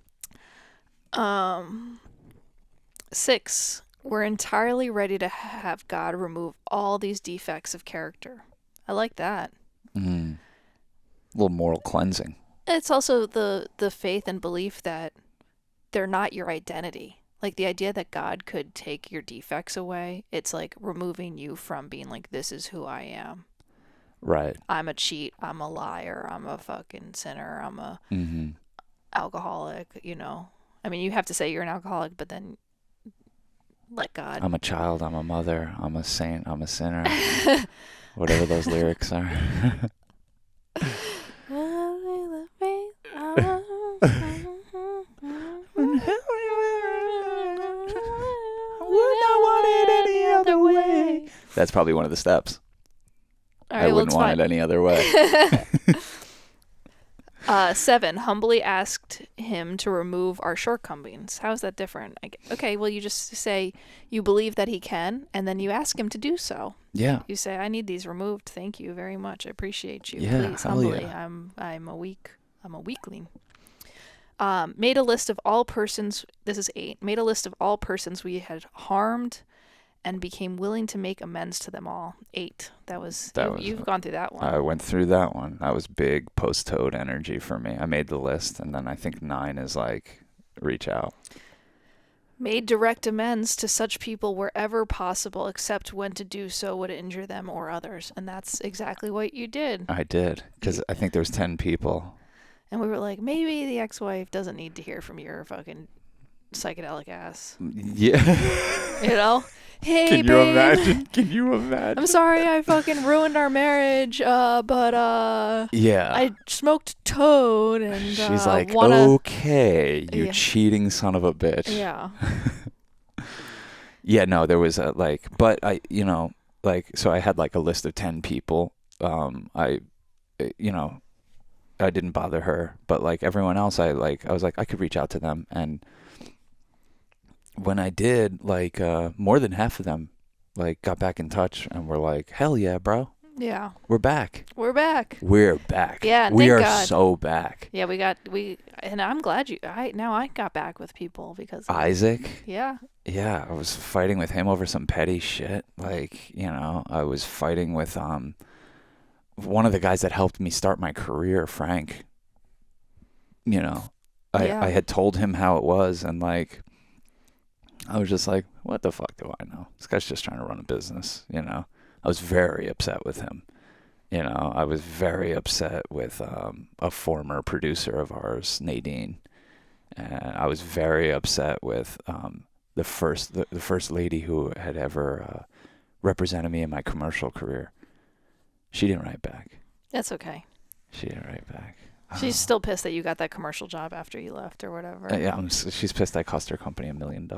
6. We're entirely ready to have God remove all these defects of character. I like that. A little moral cleansing. It's also the faith and belief that they're not your identity. Like the idea that God could take your defects away, it's like removing you from being like, this is who I am. Right. I'm a cheat. I'm a liar. I'm a fucking sinner. I'm a alcoholic, I mean, you have to say you're an alcoholic, but then let God. I'm a child. I'm a mother. I'm a saint. I'm a sinner. Whatever those lyrics are. That's probably one of the steps. All right, I wouldn't want it any other way. 7, humbly asked him to remove our shortcomings. How is that different? Okay, well, you just say you believe that he can, and then you ask him to do so. Yeah. You say, I need these removed. Thank you very much. I appreciate you. Yeah, Please, hell humbly. yeah. I'm a weakling. Made a list of all persons. This is 8. Made a list of all persons we had harmed, and became willing to make amends to them all. 8. You've gone through that one. I went through that one. That was big post-toad energy for me. I made the list, and then I think 9 is like, reach out. Made direct amends to such people wherever possible, except when to do so would injure them or others. And that's exactly what you did. I did, because I think there was 10 people. And we were like, maybe the ex-wife doesn't need to hear from your fucking psychedelic ass. Yeah. You know? Hey, Can you babe. imagine? Can you imagine? I'm sorry I fucking ruined our marriage, but Yeah. I smoked toad and She's like, wanna... okay, you Yeah. cheating son of a bitch. Yeah. Yeah, no, there was but I, so I had like a list of 10 people. I didn't bother her, but like everyone else, I was like, I could reach out to them. And when I did, more than half of them, got back in touch and were like, hell yeah, bro. Yeah. We're back. We're back. We're back. Yeah, we thank are God. so back. Yeah, and I'm glad I got back with people because Isaac. Yeah. Yeah, I was fighting with him over some petty shit. I was fighting with one of the guys that helped me start my career, Frank. Yeah. I had told him how it was, and I was just like, what the fuck do I know? This guy's just trying to run a business, I was very upset with him. I was very upset with a former producer of ours, Nadine. And I was very upset with the first lady who had ever represented me in my commercial career. She didn't write back. That's okay. She didn't write back. She's still pissed that you got that commercial job after you left or whatever. Yeah, she's pissed I cost her company $1 million.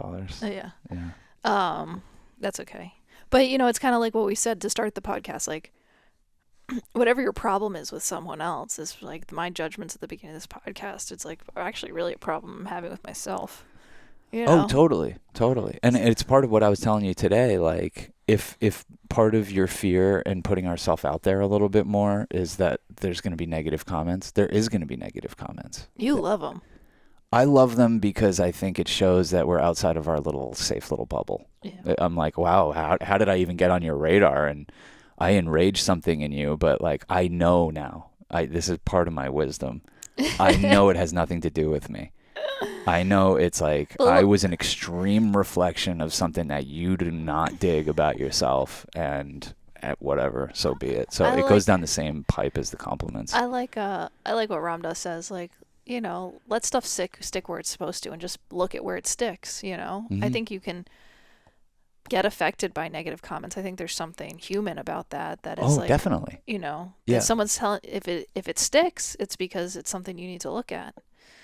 Yeah. Yeah. That's okay. But it's kind of like what we said to start the podcast. Like, whatever your problem is with someone else is like my judgments at the beginning of this podcast. It's like actually really a problem I'm having with myself. Oh, totally. And it's part of what I was telling you today. Like, if part of your fear and putting ourselves out there a little bit more is that there's going to be negative comments, there is going to be negative comments. You love them. I love them because I think it shows that we're outside of our little safe little bubble. Yeah. I'm like, wow, how did I even get on your radar? And I enraged something in you, but I know now. This is part of my wisdom. I know it has nothing to do with me. I know it's I was an extreme reflection of something that you do not dig about yourself, and whatever, so be it. So it goes down the same pipe as the compliments. I like what Ramdas says. Let stuff stick where it's supposed to, and just look at where it sticks. Mm-hmm. I think you can get affected by negative comments. I think there's something human about that. That is definitely. If someone's telling if it sticks, it's because it's something you need to look at.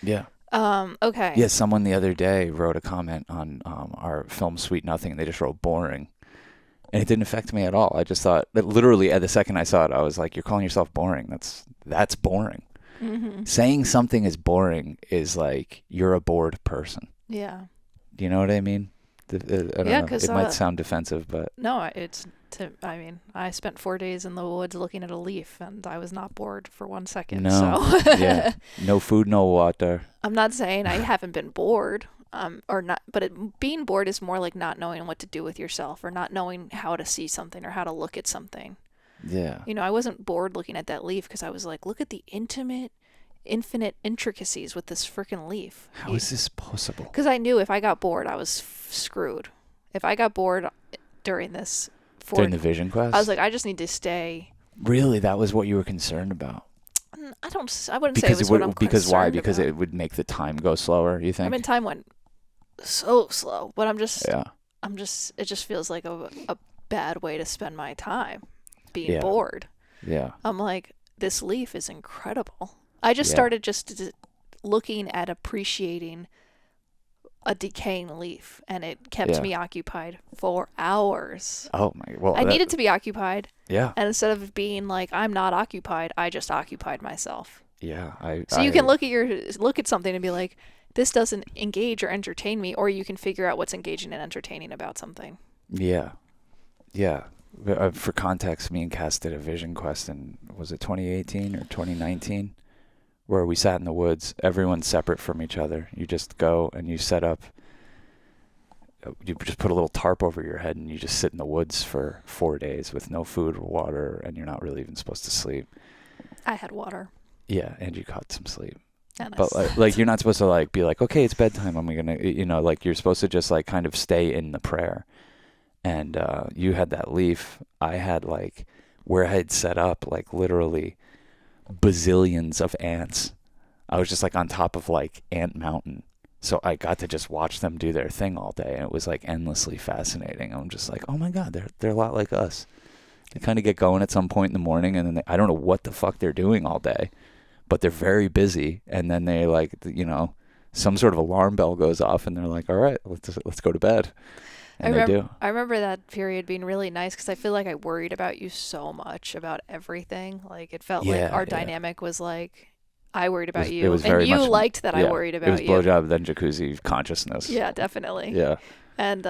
Yeah. Okay. Yeah, someone the other day wrote a comment on our film Sweet Nothing, and they just wrote boring. And it didn't affect me at all. I just thought that literally at the second I saw it, I was like, you're calling yourself boring. That's boring. Mm-hmm. Saying something is boring is like you're a bored person. Yeah. Do you know what I mean? I don't know. It might sound defensive, but... No, I spent 4 days in the woods looking at a leaf, and I was not bored for 1 second. No. So. Yeah. No food, no water. I'm not saying I haven't been bored, or not, but being bored is more like not knowing what to do with yourself, or not knowing how to see something or how to look at something. Yeah. I wasn't bored looking at that leaf because I was like, look at the infinite intricacies with this freaking leaf. How is this possible? Because I knew if I got bored, I was screwed. If I got bored during this... During the vision quest? I was like, I just need to stay. Really? That was what you were concerned about? I wouldn't say it was what I'm concerned Because why? Because about. it would make the time go slower, you think? Time went so slow, but Yeah. it just feels like a bad way to spend my time being bored. Yeah. I'm like, this leaf is incredible. I just started just looking at appreciating a decaying leaf, and it kept me occupied for hours. Oh my! Well, I needed to be occupied. Yeah. And instead of being like, I'm not occupied, I just occupied myself. Yeah. So you can look at something and be like, this doesn't engage or entertain me, or you can figure out what's engaging and entertaining about something. Yeah. Yeah. For context, me and Cass did a vision quest in, was it 2018 or 2019? Where we sat in the woods, everyone's separate from each other. You just go and you set up, you just put a little tarp over your head and you just sit in the woods for 4 days with no food or water, and you're not really even supposed to sleep. I had water. Yeah, and you caught some sleep. And But like you're not supposed to like be like, okay, it's bedtime. I'm gonna, like you're supposed to just like kind of stay in the prayer. And you had that leaf. I had like where I had set up like literally bazillions of ants. I was just like on top of like Ant Mountain. So I got to just watch them do their thing all day, and it was like endlessly fascinating. I'm just like, oh my God, they're a lot like us. They kind of get going at some point in the morning, and then I don't know what the fuck they're doing all day, but they're very busy. And then they like, some sort of alarm bell goes off, and they're like, all right, let's go to bed. And they do. I remember that period being really nice because I feel like I worried about you so much about everything. Like it felt like our dynamic was like, I worried about you, it was very and you much, liked that I worried about you. It was blowjob, then jacuzzi consciousness. Yeah, definitely. Yeah. And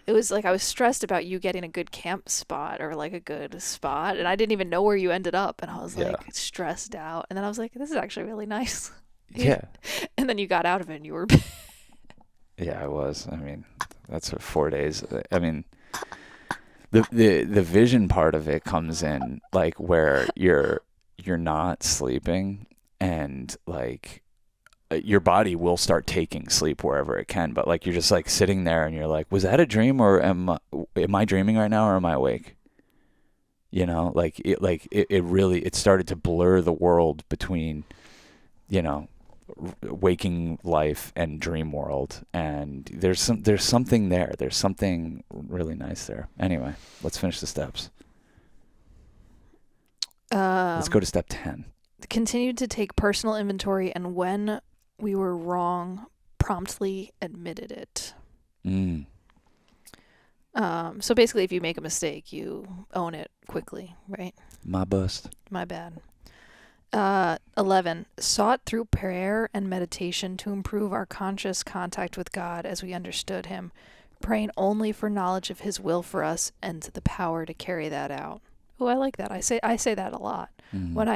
it was like I was stressed about you getting a good camp spot or like a good spot, and I didn't even know where you ended up, and I was like stressed out. And then I was like, this is actually really nice. Yeah. And then you got out of it and you were Yeah, I was. I mean, that's 4 days. I mean, the vision part of it comes in like where you're not sleeping, and like your body will start taking sleep wherever it can, but like you're just like sitting there and you're like, was that a dream, or am I dreaming right now, or am I awake? Like it really started to blur the world between waking life and dream world, and there's something there. There's something really nice there. Anyway, let's finish the steps. Let's go to step 10. Continued to take personal inventory, and when we were wrong, promptly admitted it. So basically, if you make a mistake, you own it quickly, right? My bust. My bad. 11, sought through prayer and meditation to improve our conscious contact with God as we understood him, praying only for knowledge of his will for us and the power to carry that out. Oh, I like that. I say that a lot. When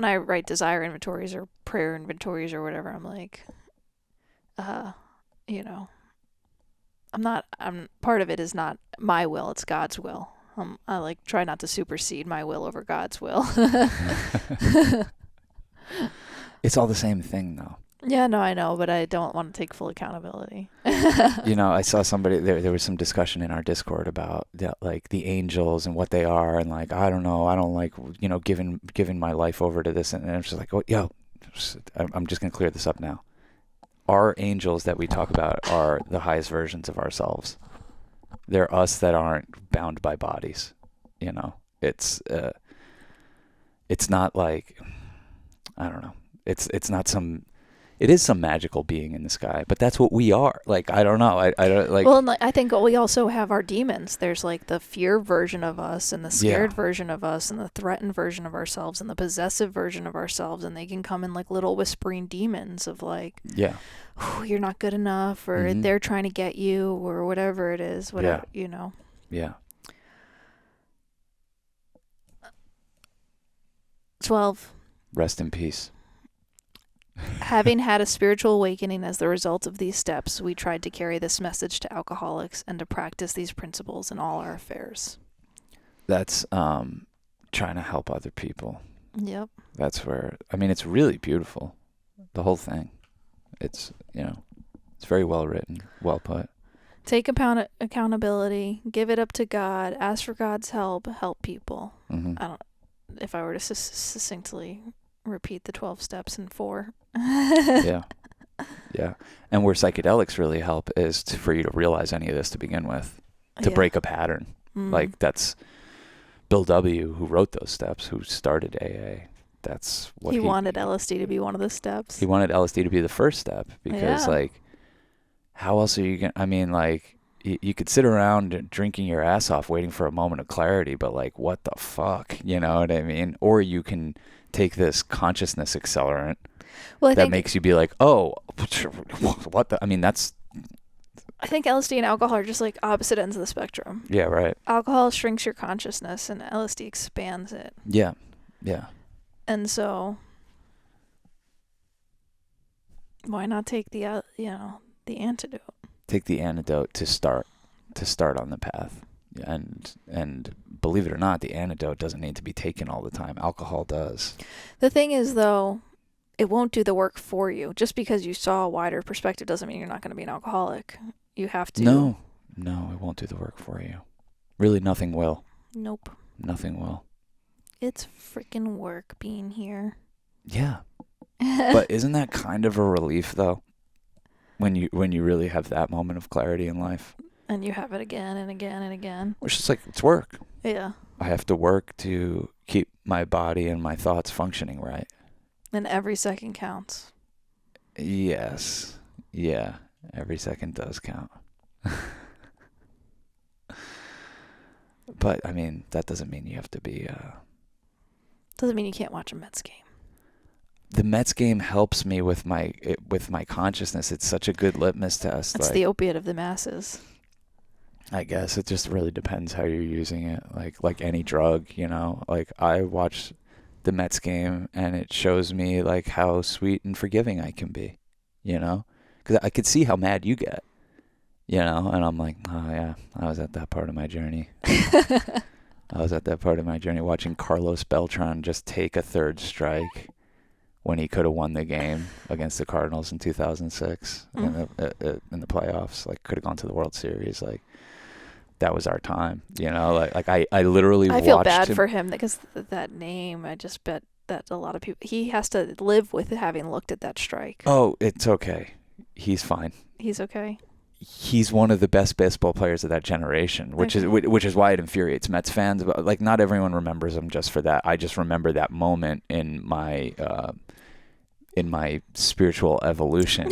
I write desire inventories or prayer inventories or whatever, I'm like, I'm part of it is not my will, it's God's will. I like try not to supersede my will over God's will. It's all the same thing though. Yeah, no, I know, but I don't want to take full accountability. I saw somebody there was some discussion in our Discord about like the angels and what they are, and like I don't know, I don't like giving my life over to this, and I'm just like, I'm just gonna clear this up now. Our angels that we talk about are the highest versions of ourselves. They're us that aren't bound by bodies. It's not like, I don't know. It's not some. It is some magical being in the sky, but that's what we are. Like, I don't know. I don't like. Well, I think we also have our demons. There's like the fear version of us, and the scared version of us, and the threatened version of ourselves, and the possessive version of ourselves, and they can come in like little whispering demons of like, you're not good enough, or they're trying to get you, or whatever it is. Whatever, Yeah. 12. Rest in peace. Having had a spiritual awakening as the result of these steps, we tried to carry this message to alcoholics and to practice these principles in all our affairs. That's trying to help other people. Yep. That's where, it's really beautiful. The whole thing. It's, it's very well written, well put. Take accountability, give it up to God, ask for God's help people. If I were to succinctly repeat the 12 steps in 4. Yeah. And where psychedelics really help is for you to realize any of this to begin with, to break a pattern. Like that's Bill W., who wrote those steps, who started AA. That's what he wanted LSD to be one of the steps. He wanted LSD to be the first step because like, how else are you going to, you could sit around drinking your ass off waiting for a moment of clarity, but like, what the fuck? You know what I mean? Or you can take this consciousness accelerant that makes you be like, oh, what the? I mean, I think LSD and alcohol are just like opposite ends of the spectrum. Yeah, right. Alcohol shrinks your consciousness and LSD expands it. Yeah, yeah. And so, why not take the the antidote? Take the antidote to start on the path. And believe it or not, the antidote doesn't need to be taken all the time. Alcohol does. The thing is, though, it won't do the work for you. Just because you saw a wider perspective doesn't mean you're not going to be an alcoholic. You have to. No, it won't do the work for you. Really, nothing will. Nope. Nothing will. It's freaking work being here. Yeah. But isn't that kind of a relief, though? When you really have that moment of clarity in life. And you have it again and again and again. It's just like, it's work. Yeah. I have to work to keep my body and my thoughts functioning right. And every second counts. Yes. Yeah. Every second does count. But, I mean, that doesn't mean you have to be... Doesn't mean you can't watch a Mets game. The Mets game helps me with my consciousness. It's such a good litmus test. It's the opiate of the masses. I guess it just really depends how you're using it. Like any drug, you know. Like I watch the Mets game and it shows me like how sweet and forgiving I can be, you know, because I could see how mad you get, you know, and I'm like, oh yeah, I was at that part of my journey. I was at that part of my journey watching Carlos Beltran just take a third strike when he could have won the game against the Cardinals in 2006 in the playoffs. Like could have gone to the World Series. Like that was our time, you know. Like I literally watched feel bad him. for him because that name. I just bet that a lot of people he has to live with having looked at that strike. Oh, it's okay. He's fine. He's okay. He's one of the best baseball players of that generation, which is why it infuriates Mets fans. But like, not everyone remembers him just for that. I just remember that moment in my spiritual evolution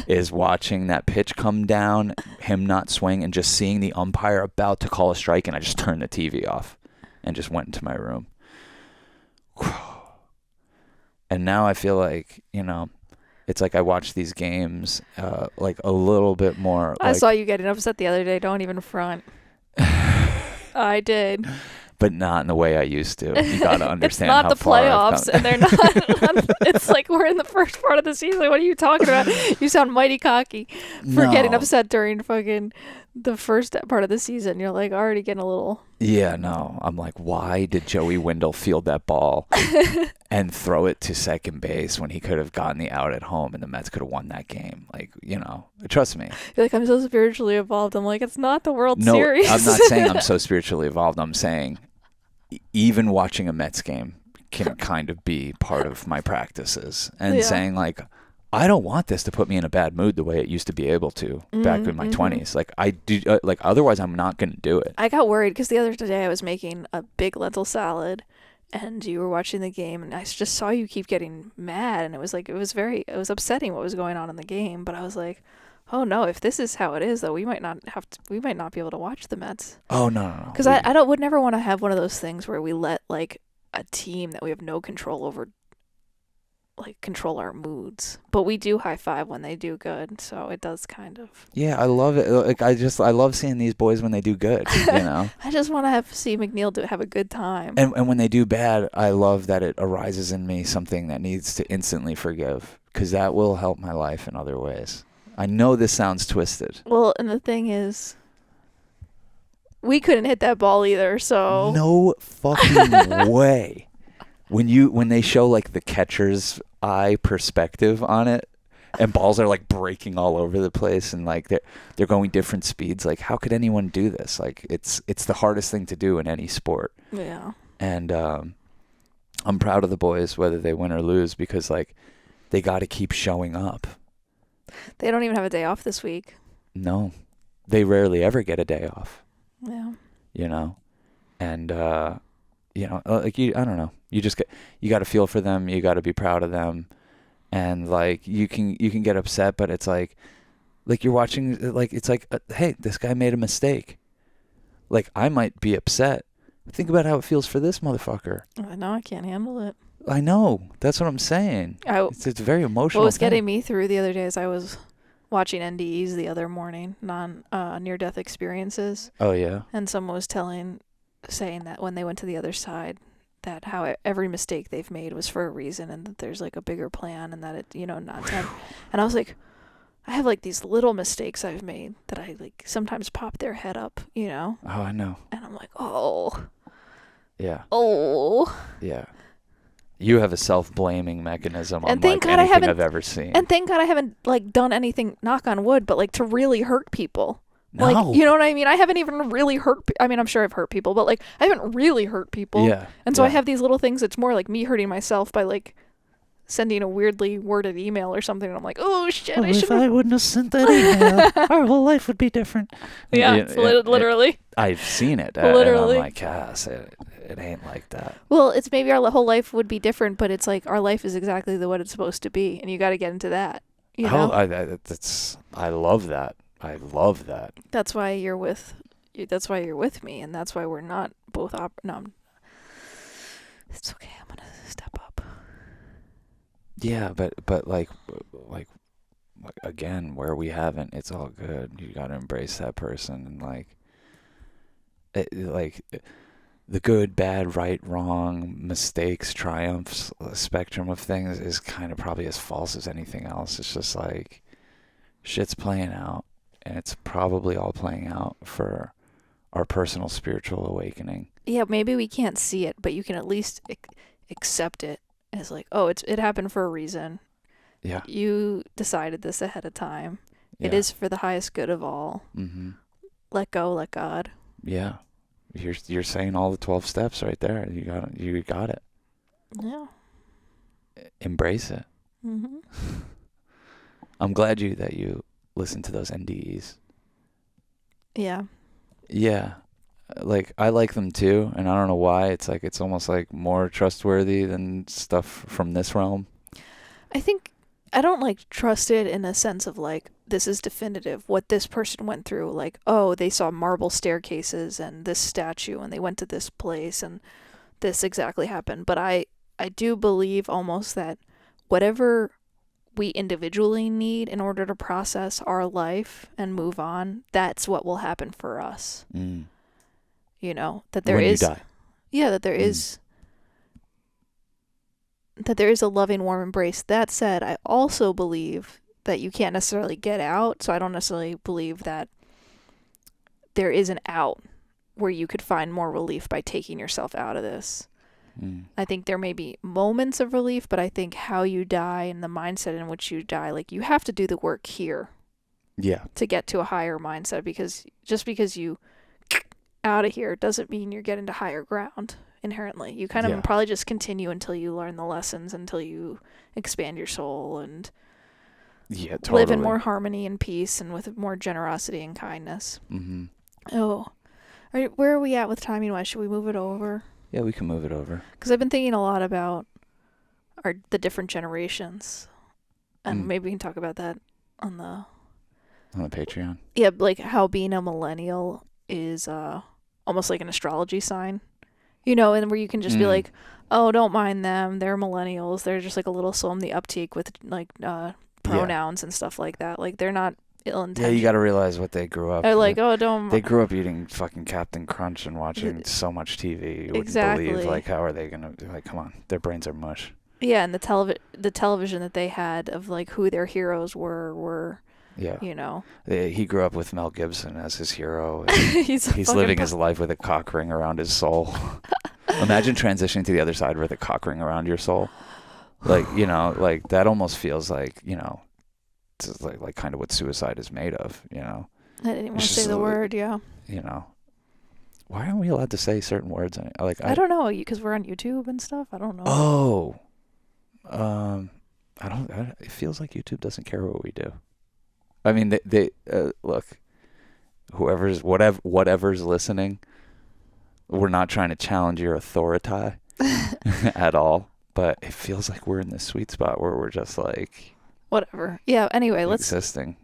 is watching that pitch come down, him not swing, and just seeing the umpire about to call a strike, and I just turned the TV off and just went into my room. And now I feel like, you know, it's like I watch these games like a little bit more. I saw you getting upset the other day. Don't even front. I did. But not in the way I used to. You got to understand how far It's not the playoffs, and they're not. It's like we're in the first part of the season. What are you talking about? You sound mighty cocky for getting upset during fucking the first part of the season. You're like already getting a little... Yeah, no. I'm like, why did Joey Wendell field that ball and throw it to second base when he could have gotten the out at home and the Mets could have won that game? Like, you know, trust me. You're like, I'm so spiritually evolved. I'm like, it's not the World Series. No, I'm not saying I'm so spiritually evolved. I'm saying even watching a Mets game can kind of be part of my practices. And saying, like, I don't want this to put me in a bad mood the way it used to be able to back in my 20s. Like I do, like otherwise I'm not going to do it. I got worried because the other day I was making a big lentil salad and you were watching the game and I just saw you keep getting mad and it was upsetting what was going on in the game. But I was like, oh no, if this is how it is though, we might not be able to watch the Mets. Oh no. Because I would never want to have one of those things where we let like a team that we have no control over like control our moods, but we do high five when they do good, so it does kind of. Yeah, I love it. Like I love seeing these boys when they do good. You know, I just want to see McNeil have a good time. And when they do bad, I love that it arises in me something that needs to instantly forgive, because that will help my life in other ways. I know this sounds twisted. Well, and the thing is, we couldn't hit that ball either, so no fucking way. When they show like the catcher's eye perspective on it and balls are like breaking all over the place and like they're going different speeds, like how could anyone do this? Like it's the hardest thing to do in any sport. Yeah. And I'm proud of the boys whether they win or lose, because like they got to keep showing up. They don't even have a day off this week. No. They rarely ever get a day off. Yeah. You know. And you know, like I don't know. You got to feel for them. You got to be proud of them, and like you can get upset, but it's like Like you're watching, like it's like, hey, this guy made a mistake. Like I might be upset. Think about how it feels for this motherfucker. I know I can't handle it. I know. That's what I'm saying. It's a very emotional What was thing. getting me through the other day is I was watching NDEs the other morning, near-death experiences. Oh, yeah? And someone was saying that when they went to the other side, that how every mistake they've made was for a reason and that there's like a bigger plan and that it, not to have. And I was like, I have like these little mistakes I've made that I like sometimes pop their head up, Oh, I know. And I'm like, oh. Yeah. Oh. Yeah. You have a self-blaming mechanism and unlike anything I've ever seen. And thank God I haven't like done anything, knock on wood, but like to really hurt people. No. Like, you know what I mean? I haven't even really hurt. I mean, I'm sure I've hurt people, but like I haven't really hurt people. Yeah. And so I have these little things. It's more like me hurting myself by like sending a weirdly worded email or something. And I'm like, oh shit, I should. If I wouldn't have sent that email, our whole life would be different. Yeah, it's literally. I've seen it. Literally. And I'm like, yes, it ain't like that. Well, it's maybe our whole life would be different, but it's like our life is exactly what it's supposed to be, and you got to get into that. You know? I love that. I love that. That's why you're with me, and that's why we're not both it's okay. I'm gonna step up. Yeah, but like again, where we haven't, it's all good. You got to embrace that person and like the good, bad, right, wrong, mistakes, triumphs, spectrum of things is kind of probably as false as anything else. It's just like shit's playing out, and it's probably all playing out for our personal spiritual awakening. Yeah, maybe we can't see it, but you can at least accept it as like, oh, it happened for a reason. Yeah. You decided this ahead of time. Yeah. It is for the highest good of all. Mm-hmm. Let go, let God. Yeah. You're saying all the 12 steps right there. You got it. Yeah. Embrace it. Mm-hmm. I'm glad that you listened to those NDEs. Yeah. Yeah. Like I like them too, and I don't know why. It's almost like more trustworthy than stuff from this realm. I think I don't like trust it in a sense of like this is definitive what this person went through. Like, oh, they saw marble staircases and this statue and they went to this place and this exactly happened. But I do believe almost that whatever we individually need in order to process our life and move on, that's what will happen for us. Mm. That there when is. You die. Yeah, that there is. That there is a loving, warm embrace. That said, I also believe that you can't necessarily get out, so I don't necessarily believe that there is an out where you could find more relief by taking yourself out of this. Mm. I think there may be moments of relief, but I think how you die and the mindset in which you die, like you have to do the work here. Yeah. To get to a higher mindset, because just because you out of here doesn't mean you're getting to higher ground. Inherently, you kind of probably just continue until you learn the lessons, until you expand your soul and live in more harmony and peace and with more generosity and kindness. Mm-hmm. Oh, where are we at with timing wise? Should we move it over? Yeah, we can move it over. Because I've been thinking a lot about the different generations, and maybe we can talk about that on the Patreon. Yeah, like how being a millennial is almost like an astrology sign. And where you can just be like, oh, don't mind them. They're millennials. They're just like a little slow in the uptake with like pronouns and stuff like that. Like they're not ill-intentioned. Yeah, you got to realize what they grew up. They're like, oh, don't. They grew up eating fucking Captain Crunch and watching so much TV. You wouldn't believe, like, how are they gonna? Like, come on, their brains are mush. Yeah, and the television that they had of like who their heroes were. Yeah. He grew up with Mel Gibson as his hero. He's living his life with a cock ring around his soul. Imagine transitioning to the other side with a cock ring around your soul. Like, like that almost feels like, it's like kind of what suicide is made of, I didn't want to say the word, yeah. Why aren't we allowed to say certain words? Like I don't know, because we're on YouTube and stuff. I don't know. Oh. It feels like YouTube doesn't care what we do. I mean, they look, whatever's listening, we're not trying to challenge your authority at all, but it feels like we're in this sweet spot where we're just like whatever. Yeah. Anyway, existing.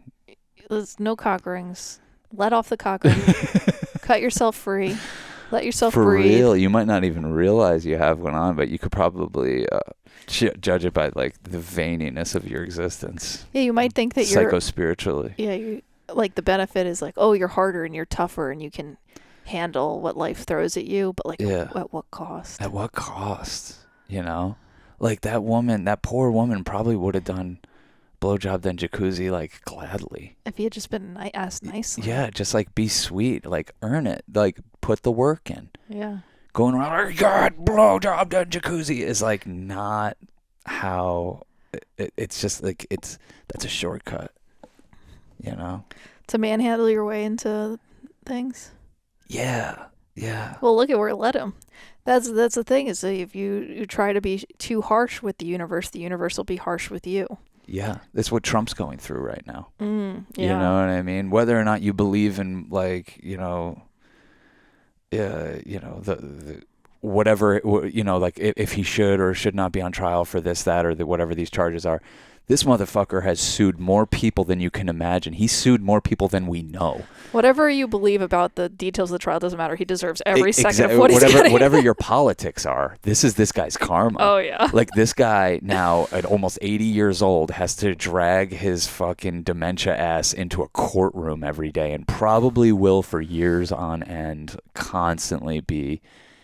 there's no cock rings. Let off the cock ring. Cut yourself free. Let yourself For breathe. real, you might not even realize you have one on, but you could probably judge it by like the veininess of your existence. Yeah, you might think that you're psycho-spiritually. Yeah, you like the benefit is like, oh, you're harder and you're tougher and you can handle what life throws at you, but like at what cost? At what cost? You know? Like that poor woman probably would have done blowjob then jacuzzi like gladly. If you had just been asked nicely. Yeah, just like be sweet, like earn it, like put the work in. Yeah. Going around, oh God, blowjob then jacuzzi is like not how. It's just like that's a shortcut. You know. To manhandle your way into things. Yeah. Yeah. Well, look at where it led him. That's the thing is that if you try to be too harsh with the universe will be harsh with you. Yeah, that's what Trump's going through right now. Yeah. You know what I mean? Whether or not you believe in like, the whatever, like if he should or should not be on trial for this, that, or whatever these charges are. This motherfucker has sued more people than you can imagine. He sued more people than we know. Whatever you believe about the details of the trial doesn't matter. He deserves every second of what he's getting. Whatever your politics are, this is this guy's karma. Oh, yeah. Like this guy now at almost 80 years old has to drag his fucking dementia ass into a courtroom every day and probably will for years on end constantly be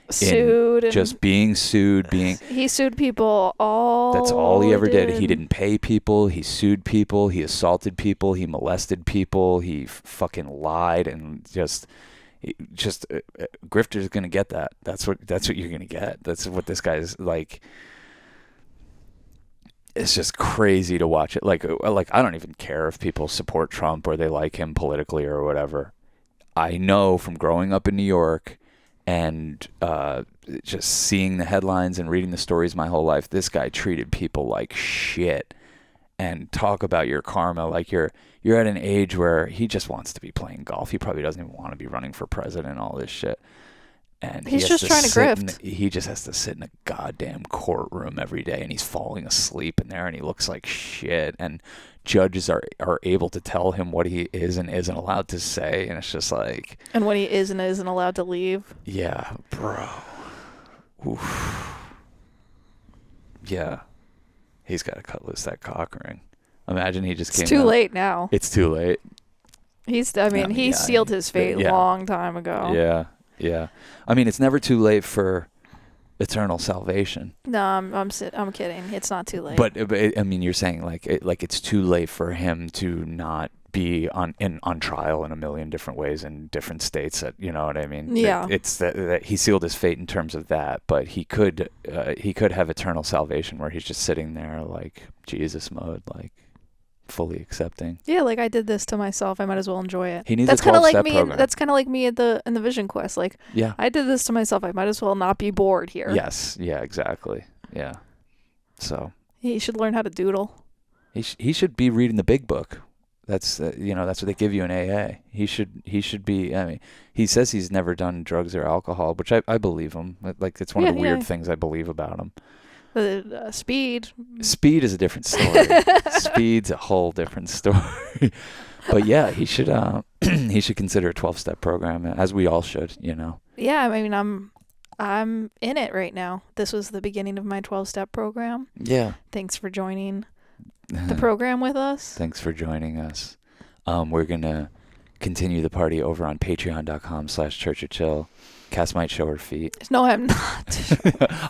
sued. Just being sued. He sued people all. That's all he ever did. He didn't pay people. He sued people. He assaulted people. He molested people. He fucking lied and just grifter's gonna get that. That's what you're gonna get. That's what this guy's like. It's just crazy to watch it. Like I don't even care if people support Trump or they like him politically or whatever. I know from growing up in New York and just seeing the headlines and reading the stories my whole life, this guy treated people like shit. And talk about your karma, like you're at an age where he just wants to be playing golf. He probably doesn't even want to be running for president, all this shit. And he's just trying to grift. He just has to sit in a goddamn courtroom every day, and he's falling asleep in there, and he looks like shit. And judges are able to tell him what he is and isn't allowed to say, and it's just like... And what he is and isn't allowed to leave. Yeah, bro. Oof. Yeah. He's got to cut loose that cock ring. Imagine he just came It's too out. late now. It's too late. He sealed his fate a long time ago. Yeah, yeah. I mean, it's never too late for eternal salvation. No, I'm kidding. It's not too late. But I mean, you're saying like it's too late for him to not be on trial in a million different ways in different states. That, you know what I mean? Yeah. It's that he sealed his fate in terms of that, but he could have eternal salvation where he's just sitting there like Jesus mode, like fully accepting. Yeah, like I did this to myself. I might as well enjoy it. He needs that's a 12-step like program. That's kind of like me in the Vision Quest. Like, yeah, I did this to myself. I might as well not be bored here. Yes. Yeah. Exactly. Yeah. So he should learn how to doodle. He should be reading the big book. That's that's what they give you in AA. He should be. I mean, he says he's never done drugs or alcohol, which I believe him. Like it's one of the weird things I believe about him. Speed is a different story. Speed's a whole different story. But yeah, he should consider a 12-step program, as we all should. Yeah, I mean, I'm in it right now. This was the beginning of my 12-step program. Yeah. Thanks for joining the program with us. Thanks for joining us. We're gonna continue the party over on patreon.com/churchofchill. Cass might show her feet. No, I'm not.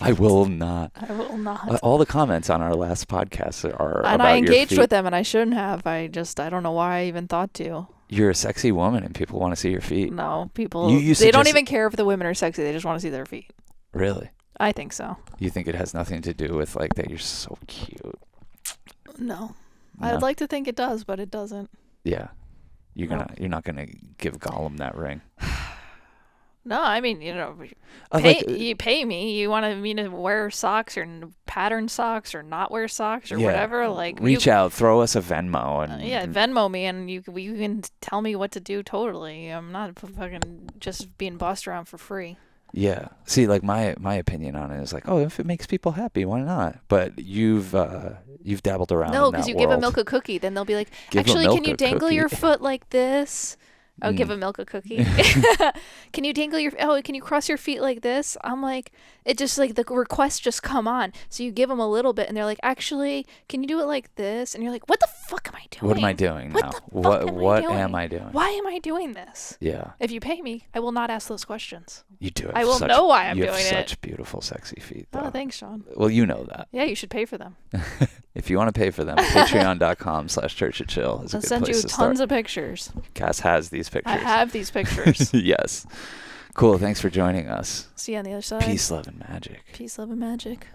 I will not. I will not. All the comments on our last podcast are and about I engaged your feet. with them, and I shouldn't have. I don't know why I even thought to. You're a sexy woman, and people want to see your feet. No, people. They don't even care if the women are sexy. They just want to see their feet. Really? I think so. You think it has nothing to do with like that you're so cute? No. I'd like to think it does, but it doesn't. Yeah. You're not gonna give Gollum that ring. No, I mean, you pay me. You want me to wear socks or pattern socks or not wear socks or whatever. Like, reach out, throw us a Venmo, and Venmo me, and you can tell me what to do. Totally, I'm not fucking just being bossed around for free. Yeah. See, like my opinion on it is like, oh, if it makes people happy, why not? But you've dabbled around No, in because that you world. give a milk a cookie, then they'll be like, Give a actually, milk can you a dangle your cookie." foot like this? Oh, give a milk a cookie. Can you dangle can you cross your feet like this? I'm like, it just like the requests just come on. So you give them a little bit and they're like, actually, can you do it like this? And you're like, what the fuck am I doing? What am I doing now? What am I doing? Why am I doing this? Yeah. If you pay me, I will not ask those questions. You do it. I will know why I'm doing it. You have such beautiful, sexy feet, though. Oh, thanks, Sean. Well, you know that. Yeah, you should pay for them. If you want to pay for them, patreon.com/churchofchill is a I'll good send place you to start. tons of pictures. Cass has these pictures. I have these pictures. Yes. Cool. Thanks for joining us. See you on the other side. Peace, love, and magic. Peace, love, and magic.